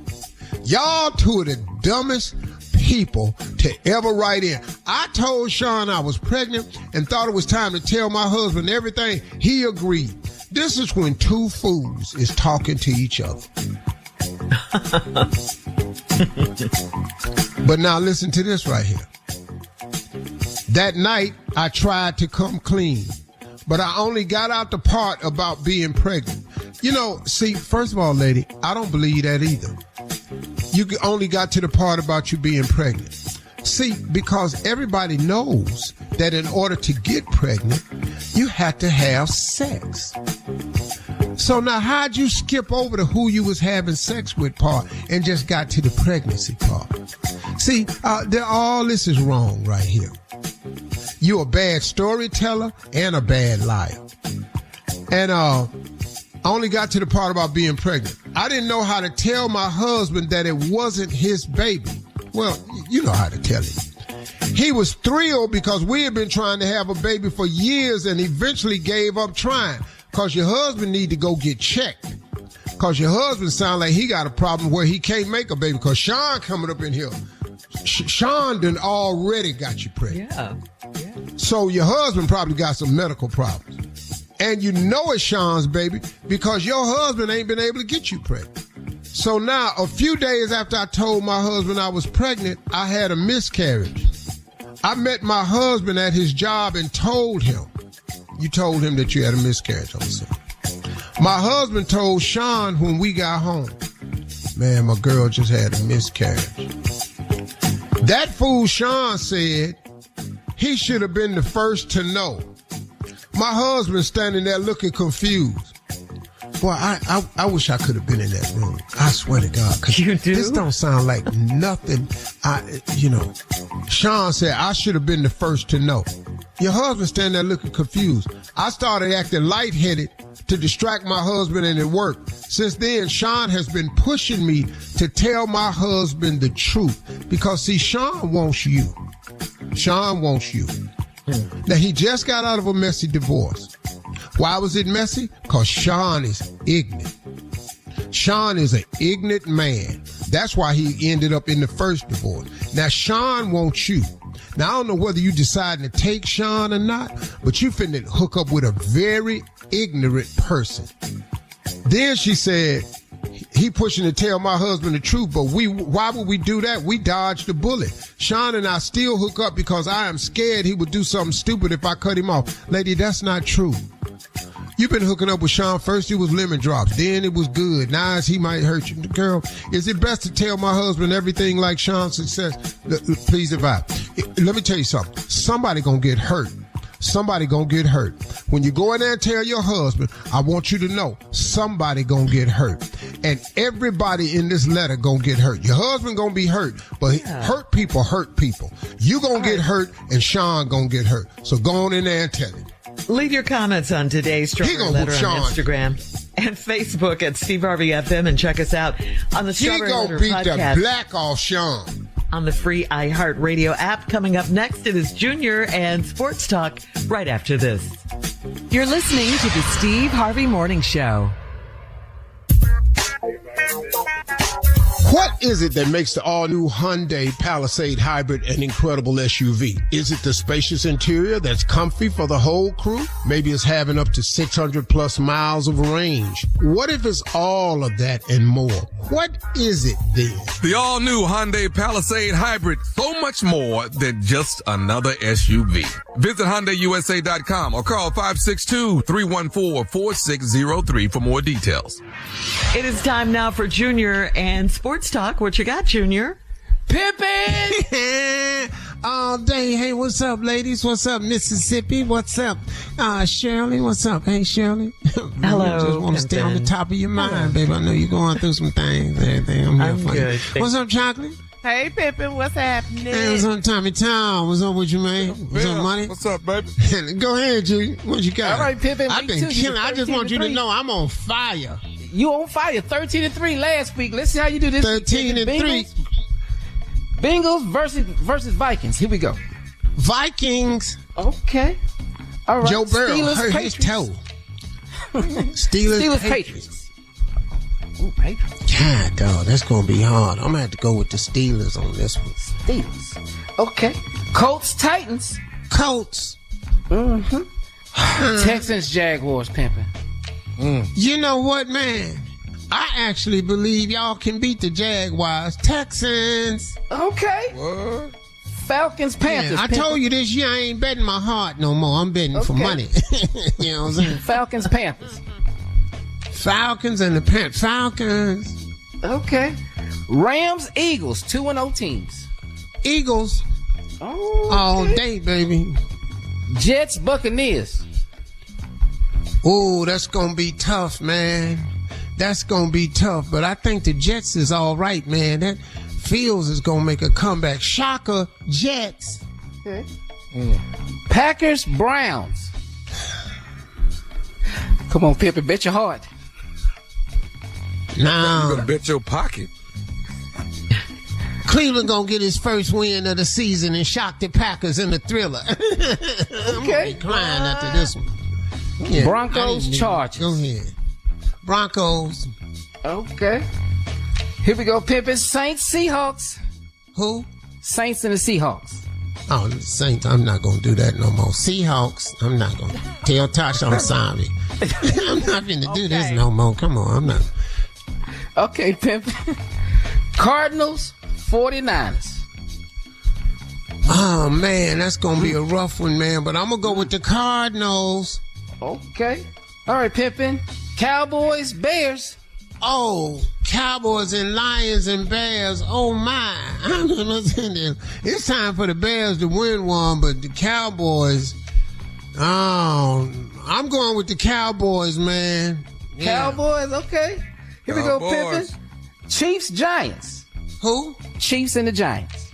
Y'all two of the dumbest people to ever write in. I told Sean I was pregnant and thought it was time to tell my husband everything. He agreed. This is when two fools is talking to each other. But now listen to this right here. That night, I tried to come clean, but I only got out the part about being pregnant. See, first of all, lady, I don't believe that either. You only got to the part about you being pregnant. See, because everybody knows that in order to get pregnant, you have to have sex. So now how'd you skip over to who you was having sex with part and just got to the pregnancy part? See, all this is wrong right here. You're a bad storyteller and a bad liar. And I only got to the part about being pregnant. I didn't know how to tell my husband that it wasn't his baby. Well, you know how to tell him. He was thrilled because we had been trying to have a baby for years and eventually gave up trying because your husband need to go get checked. Because your husband sound like he got a problem where he can't make a baby because Sean coming up in here. Sean done already got you pregnant.
Yeah.
So your husband probably got some medical problems. And you know it's Sean's baby because your husband ain't been able to get you pregnant. So now, a few days after I told my husband I was pregnant, I had a miscarriage. I met my husband at his job and told him. You told him that you had a miscarriage, I'm saying. My husband told Sean when we got home. Man, my girl just had a miscarriage. That fool Sean said he should have been the first to know. My husband standing there looking confused. Boy, I wish I could have been in that room. I swear to God. 'Cause
you do?
This don't sound like nothing. Sean said I should have been the first to know. Your husband standing there looking confused. I started acting lightheaded to distract my husband and it worked. Since then, Sean has been pushing me to tell my husband the truth. Because see, Sean wants you. Sean wants you. Now, he just got out of a messy divorce. Why was it messy? Because Sean is ignorant. Sean is an ignorant man. That's why he ended up in the first divorce. Now, Sean wants you. Now, I don't know whether you deciding to take Sean or not, but you finna hook up with a very ignorant person. Then she said, he pushing to tell my husband the truth, but why would we do that? We dodged the bullet. Sean and I still hook up because I am scared he would do something stupid if I cut him off. Lady, that's not true. You've been hooking up with Sean. First it was lemon drops. Then it was good. Now he might hurt you. Girl, is it best to tell my husband everything like Sean's success? Please advise. Let me tell you something. Somebody gonna get hurt. Somebody gonna get hurt. When you go in there and tell your husband, I want you to know somebody gonna get hurt. And everybody in this letter gonna get hurt. Your husband gonna be hurt, but hurt people hurt people. You gonna get hurt and Sean gonna get hurt. So go on in there and tell him.
Leave your comments on today's Strawberry Letter on Instagram and Facebook at Steve Harvey FM, and check us out on the Strawberry Letter podcast. He gonna beat the black off Sean. On the free iHeartRadio app. Coming up next, it is Junior and Sports Talk right after this.
You're listening to the Steve Harvey Morning Show.
What is it that makes the all-new Hyundai Palisade Hybrid an incredible SUV? Is it the spacious interior that's comfy for the whole crew? Maybe it's having up to 600 plus miles of range. What if it's all of that and more? What is it then?
The all-new Hyundai Palisade Hybrid, so much more than just another SUV. Visit HyundaiUSA.com or call 562-314-4603 for more details.
It is time now for Junior and Sports Talk. What you got, Junior?
Pimpin'! All day. Hey, what's up, ladies? What's up, Mississippi? What's up? Shirley, what's up? Hey, Shirley.
Hello.
Just want to stay on the top of your mind, baby. I know you're going through some things. Everything. I'm here for
good.
you. What's up, Chocolate?
Hey, Pippin, what's happening?
Hey, what's up, Tommy Town? What's up with you, man? What's up, money?
What's up, baby?
Go ahead, Julie. What you got?
All right, Pippin.
I've been killing. I just want you to know I'm on fire.
You on fire. 13-3 last week. Let's see how you do this.
13-3.
Bengals versus Vikings. Here we go.
Vikings.
Okay. All right.
Joe Burrow
Steelers,
hurt
Patriots.
his toe. Steelers
Patriots. Ooh, Patriots.
God, dog, that's going to be hard. I'm going to have to go with the Steelers on this one.
Steelers. Okay. Colts, Titans.
Colts.
Mm-hmm. Texans, Jaguars, pimping.
You know what, man? I actually believe y'all can beat the Jaguars. Texans.
Okay.
What?
Falcons, Panthers.
I told you this year I ain't betting my heart no more. I'm betting for money. You know what I'm saying?
Falcons, Panthers.
Falcons and the Panthers. Falcons.
Okay. Rams, Eagles, 2-0 teams.
Eagles.
Oh,
all day, baby.
Jets, Buccaneers.
Oh, that's going to be tough, man. That's going to be tough. But I think the Jets is all right, man. That Fields is going to make a comeback. Shocker, Jets.
Okay. Packers, Browns. Come on, Pippin, bet your heart.
Nah.
You better bet your pocket.
Cleveland gonna get his first win of the season and shock the Packers in the Thriller.
Okay.
I'm crying after this one.
Yeah, Broncos, Chargers.
Go ahead. Broncos.
Okay. Here we go, Pippin. Saints, Seahawks.
Who?
Saints and the Seahawks.
Oh, the Saints, I'm not gonna do that no more. Seahawks, I'm not gonna. Tell Tasha I'm sorry. I'm not gonna do this no more. Come on, I'm not.
Okay, Pippin. Cardinals, 49ers.
Oh, man, that's going to be a rough one, man. But I'm going to go with the Cardinals.
Okay. All right, Pippin. Cowboys, Bears.
Oh, Cowboys and Lions and Bears. Oh, my. It's time for the Bears to win one, but the Cowboys. Oh, I'm going with the Cowboys, man. Yeah.
Cowboys, okay. Here we go, Pippin. Chiefs, Giants.
Who?
Chiefs and the Giants.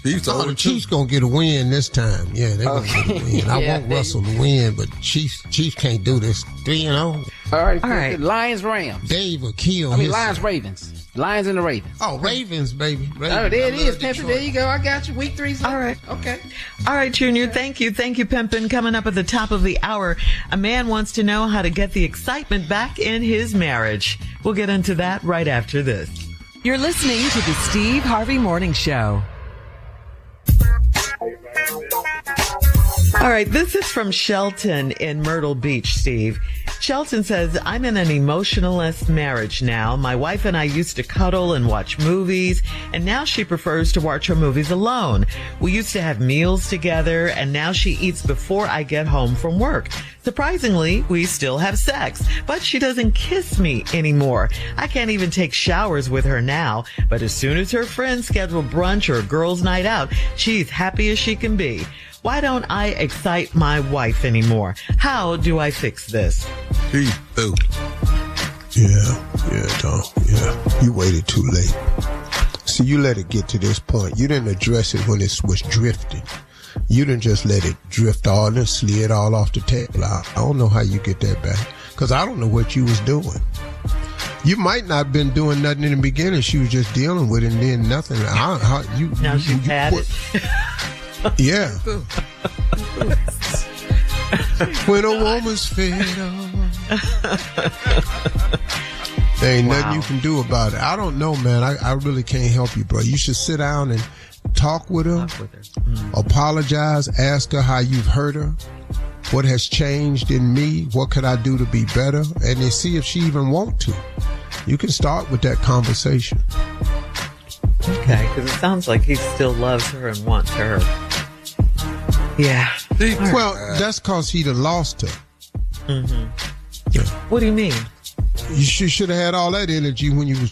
The Chiefs gonna get a win this time. Yeah, they're gonna get a win. I want Russell to win, but Chiefs can't do this. 3-0.
All right. Lions, Rams.
Dave will kill.
Lions, Ravens. Lions and the Ravens.
Oh, Ravens, baby. Ravens.
Oh, there it is, Pimpin. There you go. I got you. Week 3.
All right.
Okay.
All right, Junior. Thank you, Pimpin. Coming up at the top of the hour, a man wants to know how to get the excitement back in his marriage. We'll get into that right after this.
You're listening to the Steve Harvey Morning Show.
All right, this is from Shelton in Myrtle Beach, Steve. Shelton says, I'm in an emotionless marriage now. My wife and I used to cuddle and watch movies, and now she prefers to watch her movies alone. We used to have meals together, and now she eats before I get home from work. Surprisingly, we still have sex, but she doesn't kiss me anymore. I can't even take showers with her now, but as soon as her friends schedule brunch or a girls' night out, she's happy as she can be. Why don't I excite my wife anymore? How do I fix this?
Yeah,
dog. Yeah. You waited too late. See, you let it get to this point. You didn't address it when it was drifting. You didn't just let it drift all and slid all off the table. I don't know how you get that back, because I don't know what you was doing. You might not have been doing nothing in the beginning. She was just dealing with it and then nothing.
Now she's had it.
Yeah. When a woman's fed up, there ain't nothing you can do about it. I don't know, man. I really can't help you, bro. You should sit down and talk with her. Apologize, ask her how you've hurt her, what has changed in me, what could I do to be better, and then see if she even want to. You can start with that conversation.
Okay, because it sounds like he still loves her and wants her. Yeah.
Well, that's because he'd have lost her.
Mm-hmm. Yeah. What do you mean?
You should have had all that energy when you was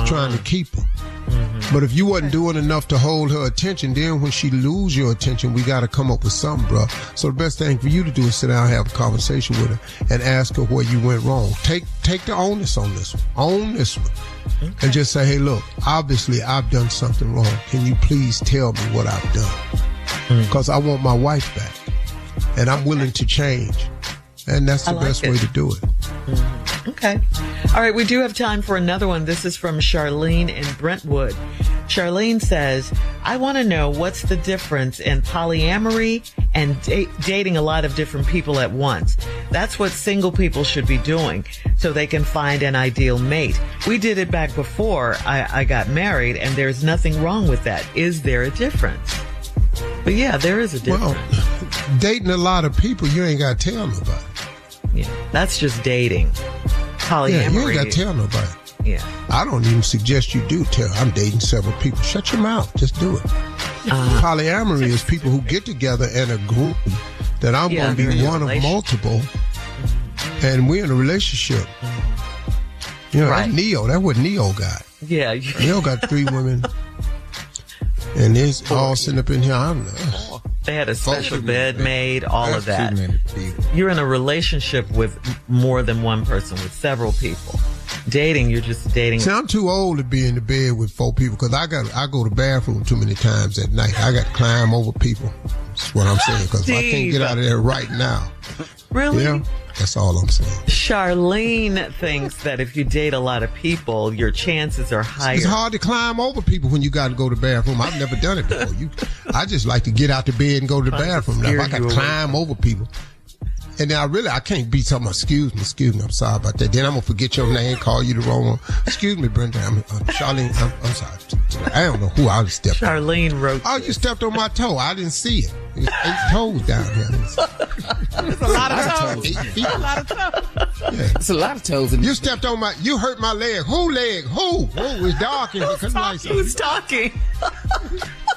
trying to keep her. Mm-hmm. But if you wasn't doing enough to hold her attention, then when she lose your attention, we got to come up with something, bro. So the best thing for you to do is sit down and have a conversation with her and ask her where you went wrong. Take the onus on this one. Own this one. Okay. And just say, hey, look, obviously I've done something wrong. Can you please tell me what I've done? Because I want my wife back. And I'm willing to change. And that's the best way to do it.
Okay. All right, we do have time for another one. This is from Charlene in Brentwood. Charlene says, I want to know what's the difference in polyamory and dating a lot of different people at once. That's what single people should be doing so they can find an ideal mate. We did it back before I got married, and there's nothing wrong with that. Is there a difference? But yeah, there is a difference.
Well, dating a lot of people, you ain't got to tell nobody.
Yeah, that's just dating. Polyamory.
Yeah, you ain't got to tell nobody.
Yeah.
I don't even suggest you do tell. I'm dating several people. Shut your mouth. Just do it. Polyamory is people who get together in a group that I'm going to be one of multiple, and we're in a relationship. You know, right. Neo. That's what Neo got.
Yeah.
Neo got 3 women, and it's all sitting up in here. I don't know.
They had a special bed made, all of that. You're in a relationship with more than one person, with several people. Dating, you're just dating.
See, I'm too old to be in the bed with 4 people because I go to the bathroom too many times at night. I got to climb over people. That's what I'm saying, because I can't get out of there right now.
Really?
Yeah, that's all I'm saying.
Charlene thinks that if you date a lot of people, your chances are higher.
It's hard to climb over people when you got to go to the bathroom. I've never done it before. I just like to get out the bed and go to the bathroom. Now, if I got to climb over people, and then I can't be talking about, excuse me, I'm sorry about that. Then I'm going to forget your name, call you the wrong one. Excuse me, Brenda, Charlene, I'm sorry. I don't know who I stepped on.
Charlene wrote
Oh, you stepped on my toe. I didn't see it. There's 8 toes down here.
There's a lot of toes.
8 feet.
A lot of toes.
Yeah.
It's a lot of toes.
You stepped on you hurt my leg. Who leg? Who? Oh, it's dark in here.
Who's talking?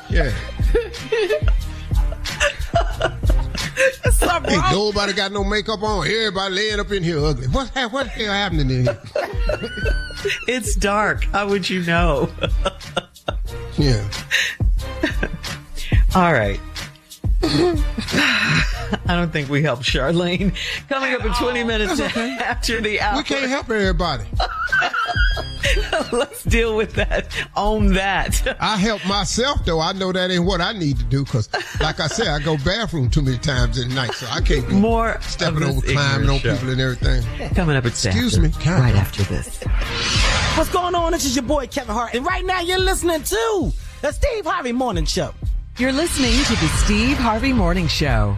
Yeah.
Ain't
nobody got no makeup on. Everybody laying up in here ugly. What the hell happening in here?
It's dark. How would you know?
Yeah.
All right. I don't think we helped Charlene. Coming up in 20 minutes after the hour.
We can't help everybody.
Let's deal with that. Own that.
I help myself, though. I know that ain't what I need to do because, like I said, I go bathroom too many times at night, so I can't be stepping over, climbing on people and everything.
Coming up at
Excuse me.
Right after this.
What's going on? This is your boy, Kevin Hart, and right now you're listening to the Steve Harvey Morning Show.
You're listening to the Steve Harvey Morning Show.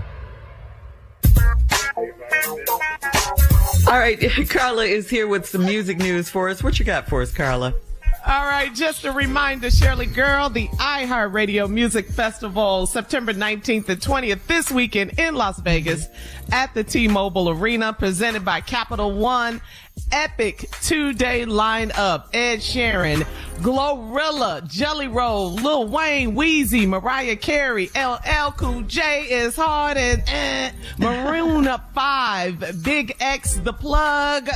All right, Carla is here with some music news for us. What you got for us, Carla?
All right, just a reminder, Shirley Girl, the iHeartRadio Music Festival, September 19th and 20th this weekend in Las Vegas at the T-Mobile Arena, presented by Capital One. Epic 2-day lineup. Ed Sheeran, Glorilla, Jelly Roll, Lil Wayne, Weezy, Mariah Carey, LL Cool J is hard and Maroon 5, Big X, The Plug.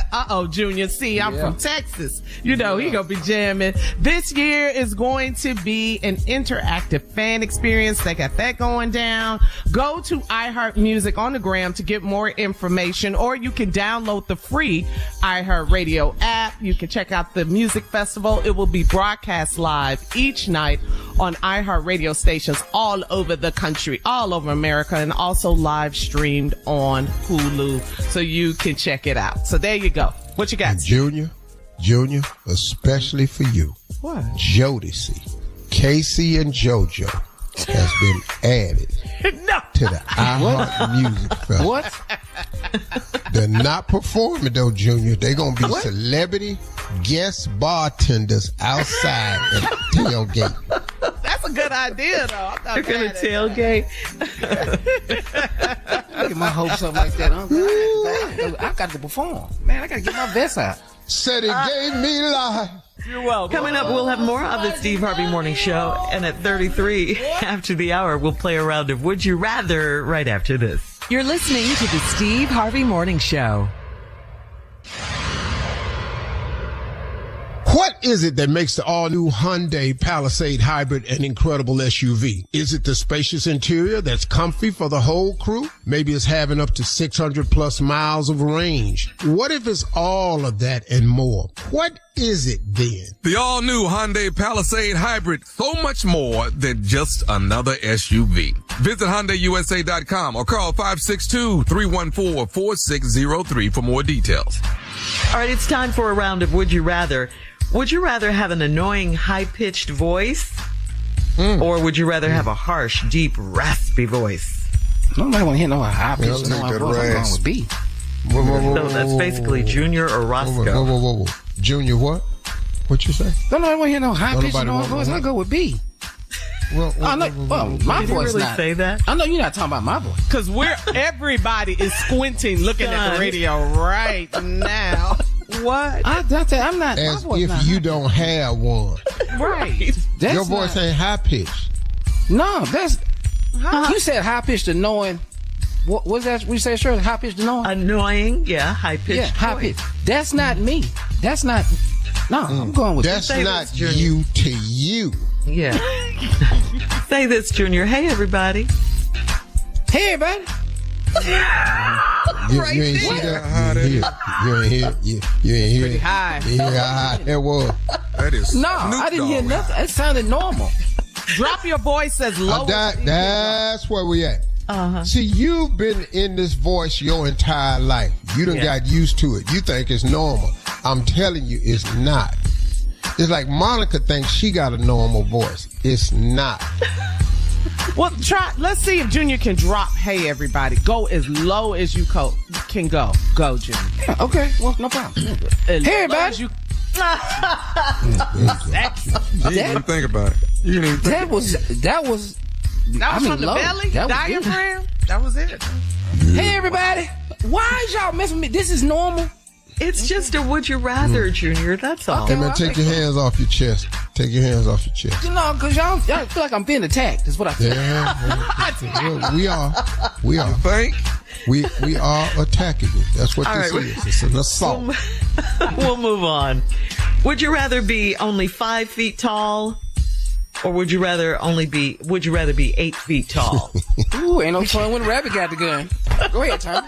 Junior, see, I'm from Texas. You know, he gonna be jamming. This year is going to be an interactive fan experience. They got that going down. Go to iHeart Music on the gram to get more information, or you can download the free iHeartRadio app. You can check out the music festival. It will be broadcast live each night on iHeartRadio stations all over the country, all over America, and also live streamed on Hulu, so you can check it out. So there you go. What you got?
Junior, especially for you.
What?
Jodeci, Casey and JoJo has been added to the iHeart Music Festival.
What?
They're not performing though, Junior. They're gonna be celebrity guest bartenders outside at the tailgate.
That's a good idea, though.
They're gonna tailgate.
Get my hopes up like that. I got to perform, man. I got to get my vest out.
Said it gave me life.
You're welcome.
Coming up, we'll have more of the Steve Harvey Morning Show. And at 33, after the hour, we'll play a round of Would You Rather right after this.
You're listening to the Steve Harvey Morning Show.
What is it that makes the all-new Hyundai Palisade Hybrid an incredible SUV? Is it the spacious interior that's comfy for the whole crew? Maybe it's having up to 600 plus miles of range. What if it's all of that and more? What is it then?
The all-new Hyundai Palisade Hybrid, so much more than just another SUV. Visit HyundaiUSA.com or call 562-314-4603 for more details.
All right, it's time for a round of Would You Rather. Would you rather have an annoying, high-pitched voice? Or would you rather have a harsh, deep, raspy voice?
Nobody want to hear no high-pitched voice. I'm going with B.
So that's basically Junior or Roscoe.
Whoa. Junior what? What you say?
Nobody want to hear no high-pitched voice. I go with B.
My
Did you really say that?
I know you're not talking about my voice.
Because everybody is squinting, looking at the radio right now. What?
I'm not.
As if you don't have one.
Right.
Your voice ain't high pitched.
No, that's. You said high pitched annoying. What was that? We say sure high pitched annoying.
Annoying, yeah, high pitched.
Yeah, high pitched. That's not me. That's not. No, I'm going with
that's not you to you.
Yeah. Say this, Junior. Hey, everybody.
Hey, everybody.
You ain't see that? You ain't hear. You ain't hear.
Pretty high.
You ain't hear how high that was.
That is
no, I didn't hear nothing. It sounded normal.
Drop your voice as low.
That's where we at. See, you've been in this voice your entire life. You done got used to it. You think it's normal. I'm telling you, it's not. It's like Monica thinks she got a normal voice. It's not.
Well, let's see if Junior can drop Hey Everybody. Go as low as you can go. Go, Junior.
Yeah, okay, well, no problem. Hey Everybody.
You didn't think about it.
That was
from the belly? Diaphragm? That was it.
Hey Everybody. Why is y'all messing with me? This is normal.
It's just a Would You Rather, Junior. That's all.
Okay, man, take your hands off your chest. Take your hands off your chest.
You know, because y'all feel like I'm being attacked. That's what I feel.
Yeah, we are. We are.
You think?
We are attacking you. That's what this is. It's an assault.
We'll move on. Would you rather be only 5 feet tall, or would you rather be 8 feet tall?
Ooh, ain't no fun when the rabbit got the gun. Go ahead, Tom.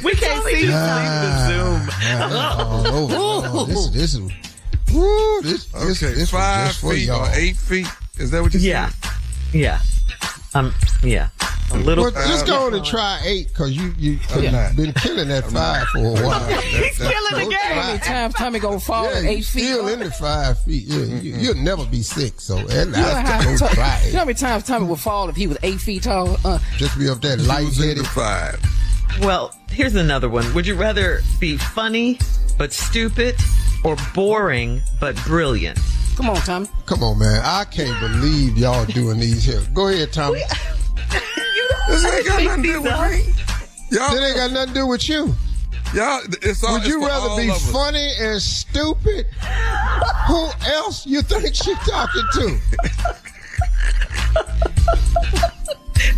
We can't see you.
This is.
Okay, 5 feet or 8 feet. Is that what you said?
Yeah. Yeah. A little.
Well, just go on and try 8 because you've been killing that 5 for a while.
He's killing the game.
How many times Tommy gonna fall at 8 feet?
Still in the 5 feet. Yeah, you'll never be 6. So
you know how many times Tommy would fall if he was 8 feet tall?
Just be up there lightheaded.
5.
Well, here's another one. Would you rather be funny but stupid or boring but brilliant?
Come on, Tommy.
Come on, man. I can't believe y'all doing these here. Go ahead, Tommy.
This ain't got nothing to do with me.
Y'all, it ain't got nothing to do with you.
Y'all,
would you rather be funny and stupid? Who else you think she's talking to?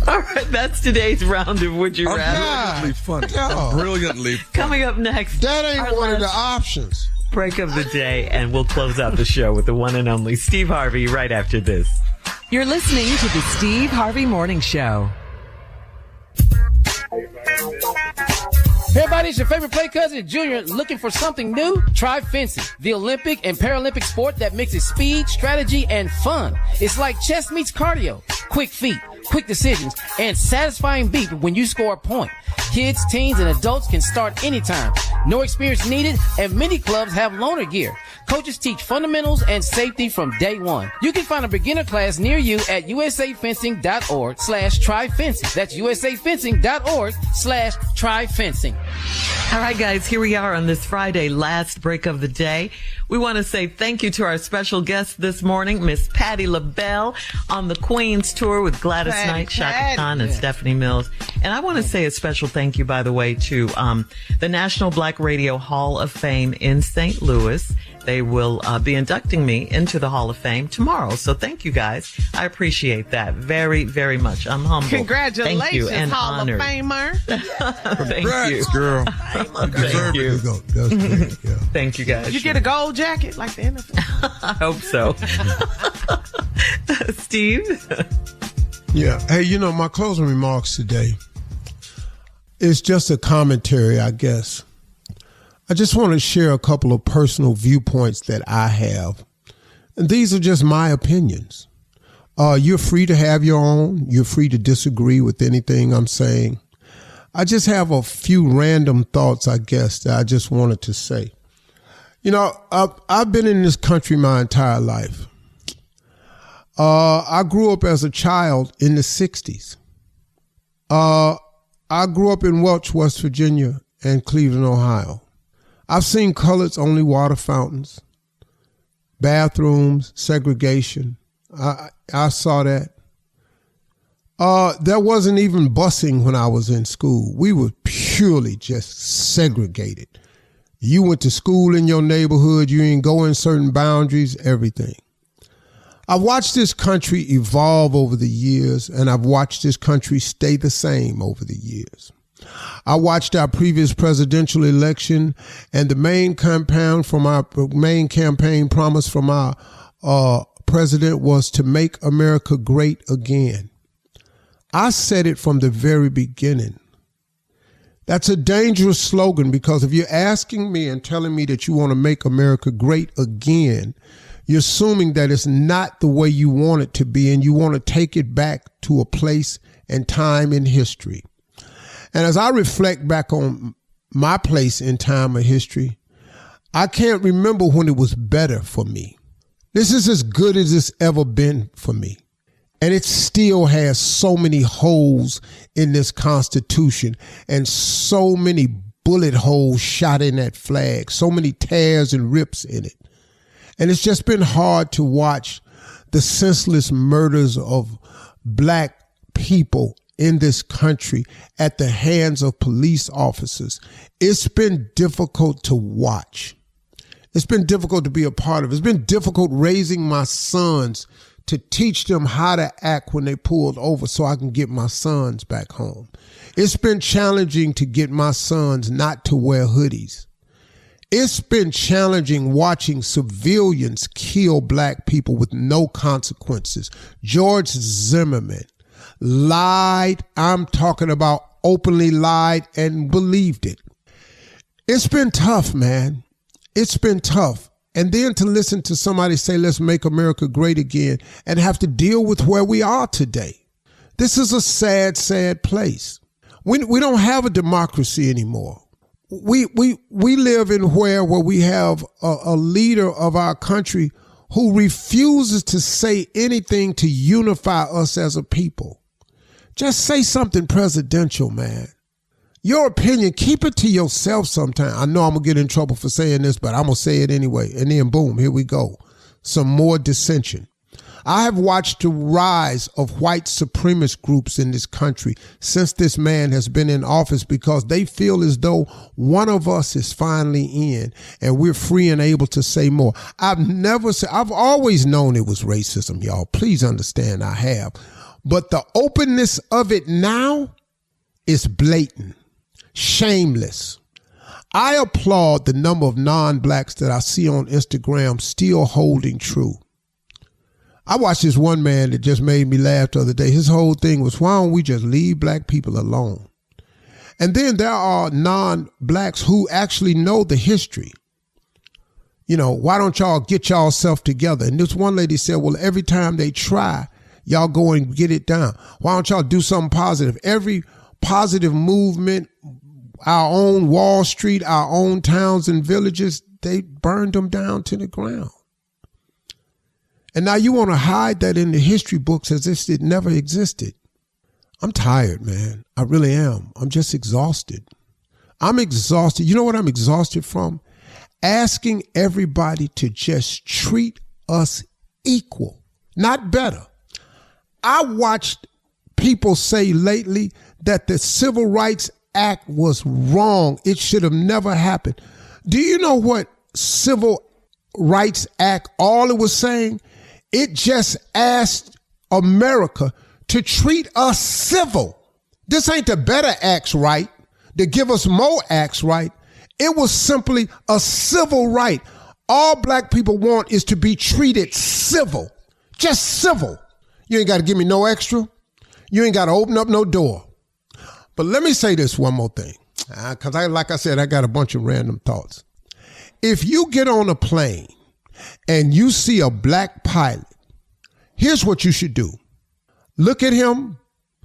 All right, that's today's round of Would You Rather.
I'm brilliantly funny. I'm brilliantly funny.
Coming up next.
That ain't one of the options.
Break of the day, and we'll close out the show with the one and only Steve Harvey right after this.
You're listening to the Steve Harvey Morning Show.
Hey everybody, it's your favorite play cousin, Junior, looking for something new? Try fencing, the Olympic and Paralympic sport that mixes speed, strategy, and fun. It's like chess meets cardio. Quick feet, quick decisions, and satisfying beat when you score a point. Kids, teens, and adults can start anytime. No experience needed, and many clubs have loaner gear. Coaches teach fundamentals and safety from day one. You can find a beginner class near you at usafencing.org/tryfencing. That's usafencing.org/tryfencing.
All right, guys, here we are on this Friday, last break of the day. We want to say thank you to our special guest this morning, Miss Patti LaBelle, on the Queen's Tour with Gladys Knight, Shaka Khan, and Stephanie Mills. And I want to say a special thank you, by the way, to the National Black Radio Hall of Fame in St. Louis. They will be inducting me into the Hall of Fame tomorrow. So thank you, guys. I appreciate that very, very much. I'm humbled.
Congratulations,
thank you, and
Hall
honored.
of Famer.
Thank you.
Girl.
Thank you.
That's great, yeah.
Thank you, guys.
Did you get a gold jacket like the NFL?
I hope so. Steve?
Yeah. Hey, my closing remarks today is just a commentary, I guess. I just want to share a couple of personal viewpoints that I have. And these are just my opinions. You're free to have your own. You're free to disagree with anything I'm saying. I just have a few random thoughts, I guess, that I just wanted to say. I've been in this country my entire life. I grew up as a child in the 60s. I grew up in Welch, West Virginia, and Cleveland, Ohio. I've seen colors-only water fountains, bathrooms, segregation. I saw that. There wasn't even busing when I was in school. We were purely just segregated. You went to school in your neighborhood. You didn't go in certain boundaries, everything. I've watched this country evolve over the years, and I've watched this country stay the same over the years. I watched our previous presidential election, and the main campaign promise from our president was to make America great again. I said it from the very beginning. That's a dangerous slogan, because if you're asking me and telling me that you want to make America great again, you're assuming that it's not the way you want it to be, and you want to take it back to a place and time in history. And as I reflect back on my place in time of history, I can't remember when it was better for me. This is as good as it's ever been for me. And it still has so many holes in this Constitution and so many bullet holes shot in that flag, so many tears and rips in it. And it's just been hard to watch the senseless murders of black people in this country at the hands of police officers. It's been difficult to watch. It's been difficult to be a part of. It's been difficult raising my sons to teach them how to act when they pulled over so I can get my sons back home. It's been challenging to get my sons not to wear hoodies. It's been challenging watching civilians kill black people with no consequences. George Zimmerman lied. I'm talking about openly lied and believed it. It's been tough, man. It's been tough. And then to listen to somebody say, let's make America great again, and have to deal with where we are today. This is a sad, sad place. We don't have a democracy anymore. We live in where we have a leader of our country who refuses to say anything to unify us as a people. Just say something presidential, man. Your opinion, keep it to yourself sometime. I know I'm going to get in trouble for saying this, but I'm going to say it anyway. And then boom, here we go. Some more dissension. I have watched the rise of white supremacist groups in this country since this man has been in office because they feel as though one of us is finally in and we're free and able to say more. I've always known it was racism, y'all. Please understand I have. But the openness of it now is blatant, shameless. I applaud the number of non-blacks that I see on Instagram still holding true. I watched this one man that just made me laugh the other day. His whole thing was, why don't we just leave black people alone? And then there are non-blacks who actually know the history. You know, why don't y'all get y'all self together? And this one lady said, well, every time they try, y'all go and get it down. Why don't y'all do something positive? Every positive movement, our own Wall Street, our own towns and villages, they burned them down to the ground. And now you want to hide that in the history books as if it never existed. I'm tired, man. I really am. I'm just exhausted. I'm exhausted. You know what I'm exhausted from? Asking everybody to just treat us equal, not better. I watched people say lately that the Civil Rights Act was wrong. It should have never happened. Do you know what Civil Rights Act, all it was saying? It just asked America to treat us civil. This ain't the better acts right, to give us more acts right. It was simply a civil right. All black people want is to be treated civil, just civil. You ain't got to give me no extra. You ain't got to open up no door. But let me say this one more thing, because like I said, I got a bunch of random thoughts. If you get on a plane and you see a black pilot, here's what you should do. Look at him,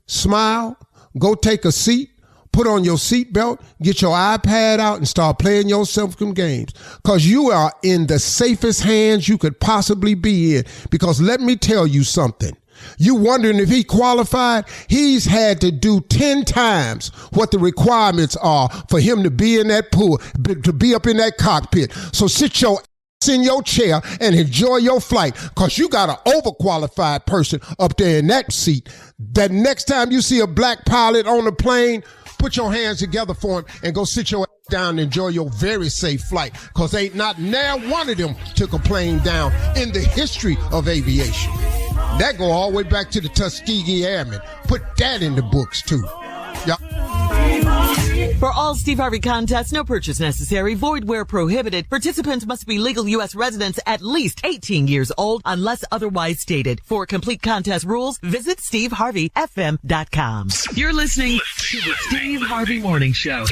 smile, go take a seat, put on your seatbelt, get your iPad out and start playing yourself some games, because you are in the safest hands you could possibly be in. Because let me tell you something. You wondering if he qualified? He's had to do 10 times what the requirements are for him to be in that pool, to be up in that cockpit. So sit your ass in your chair and enjoy your flight, because you got an overqualified person up there in that seat. That next time you see a black pilot on the plane, put your hands together for him and go sit your ass down and enjoy your very safe flight, because ain't not now one of them took a plane down in the history of aviation. That go all the way back to the Tuskegee Airmen. Put that in the books, too. Yeah.
For all Steve Harvey contests, no purchase necessary, void where prohibited. Participants must be legal U.S. residents at least 18 years old unless otherwise stated. For complete contest rules, visit SteveHarveyFM.com.
You're listening to the Steve Harvey Morning Show.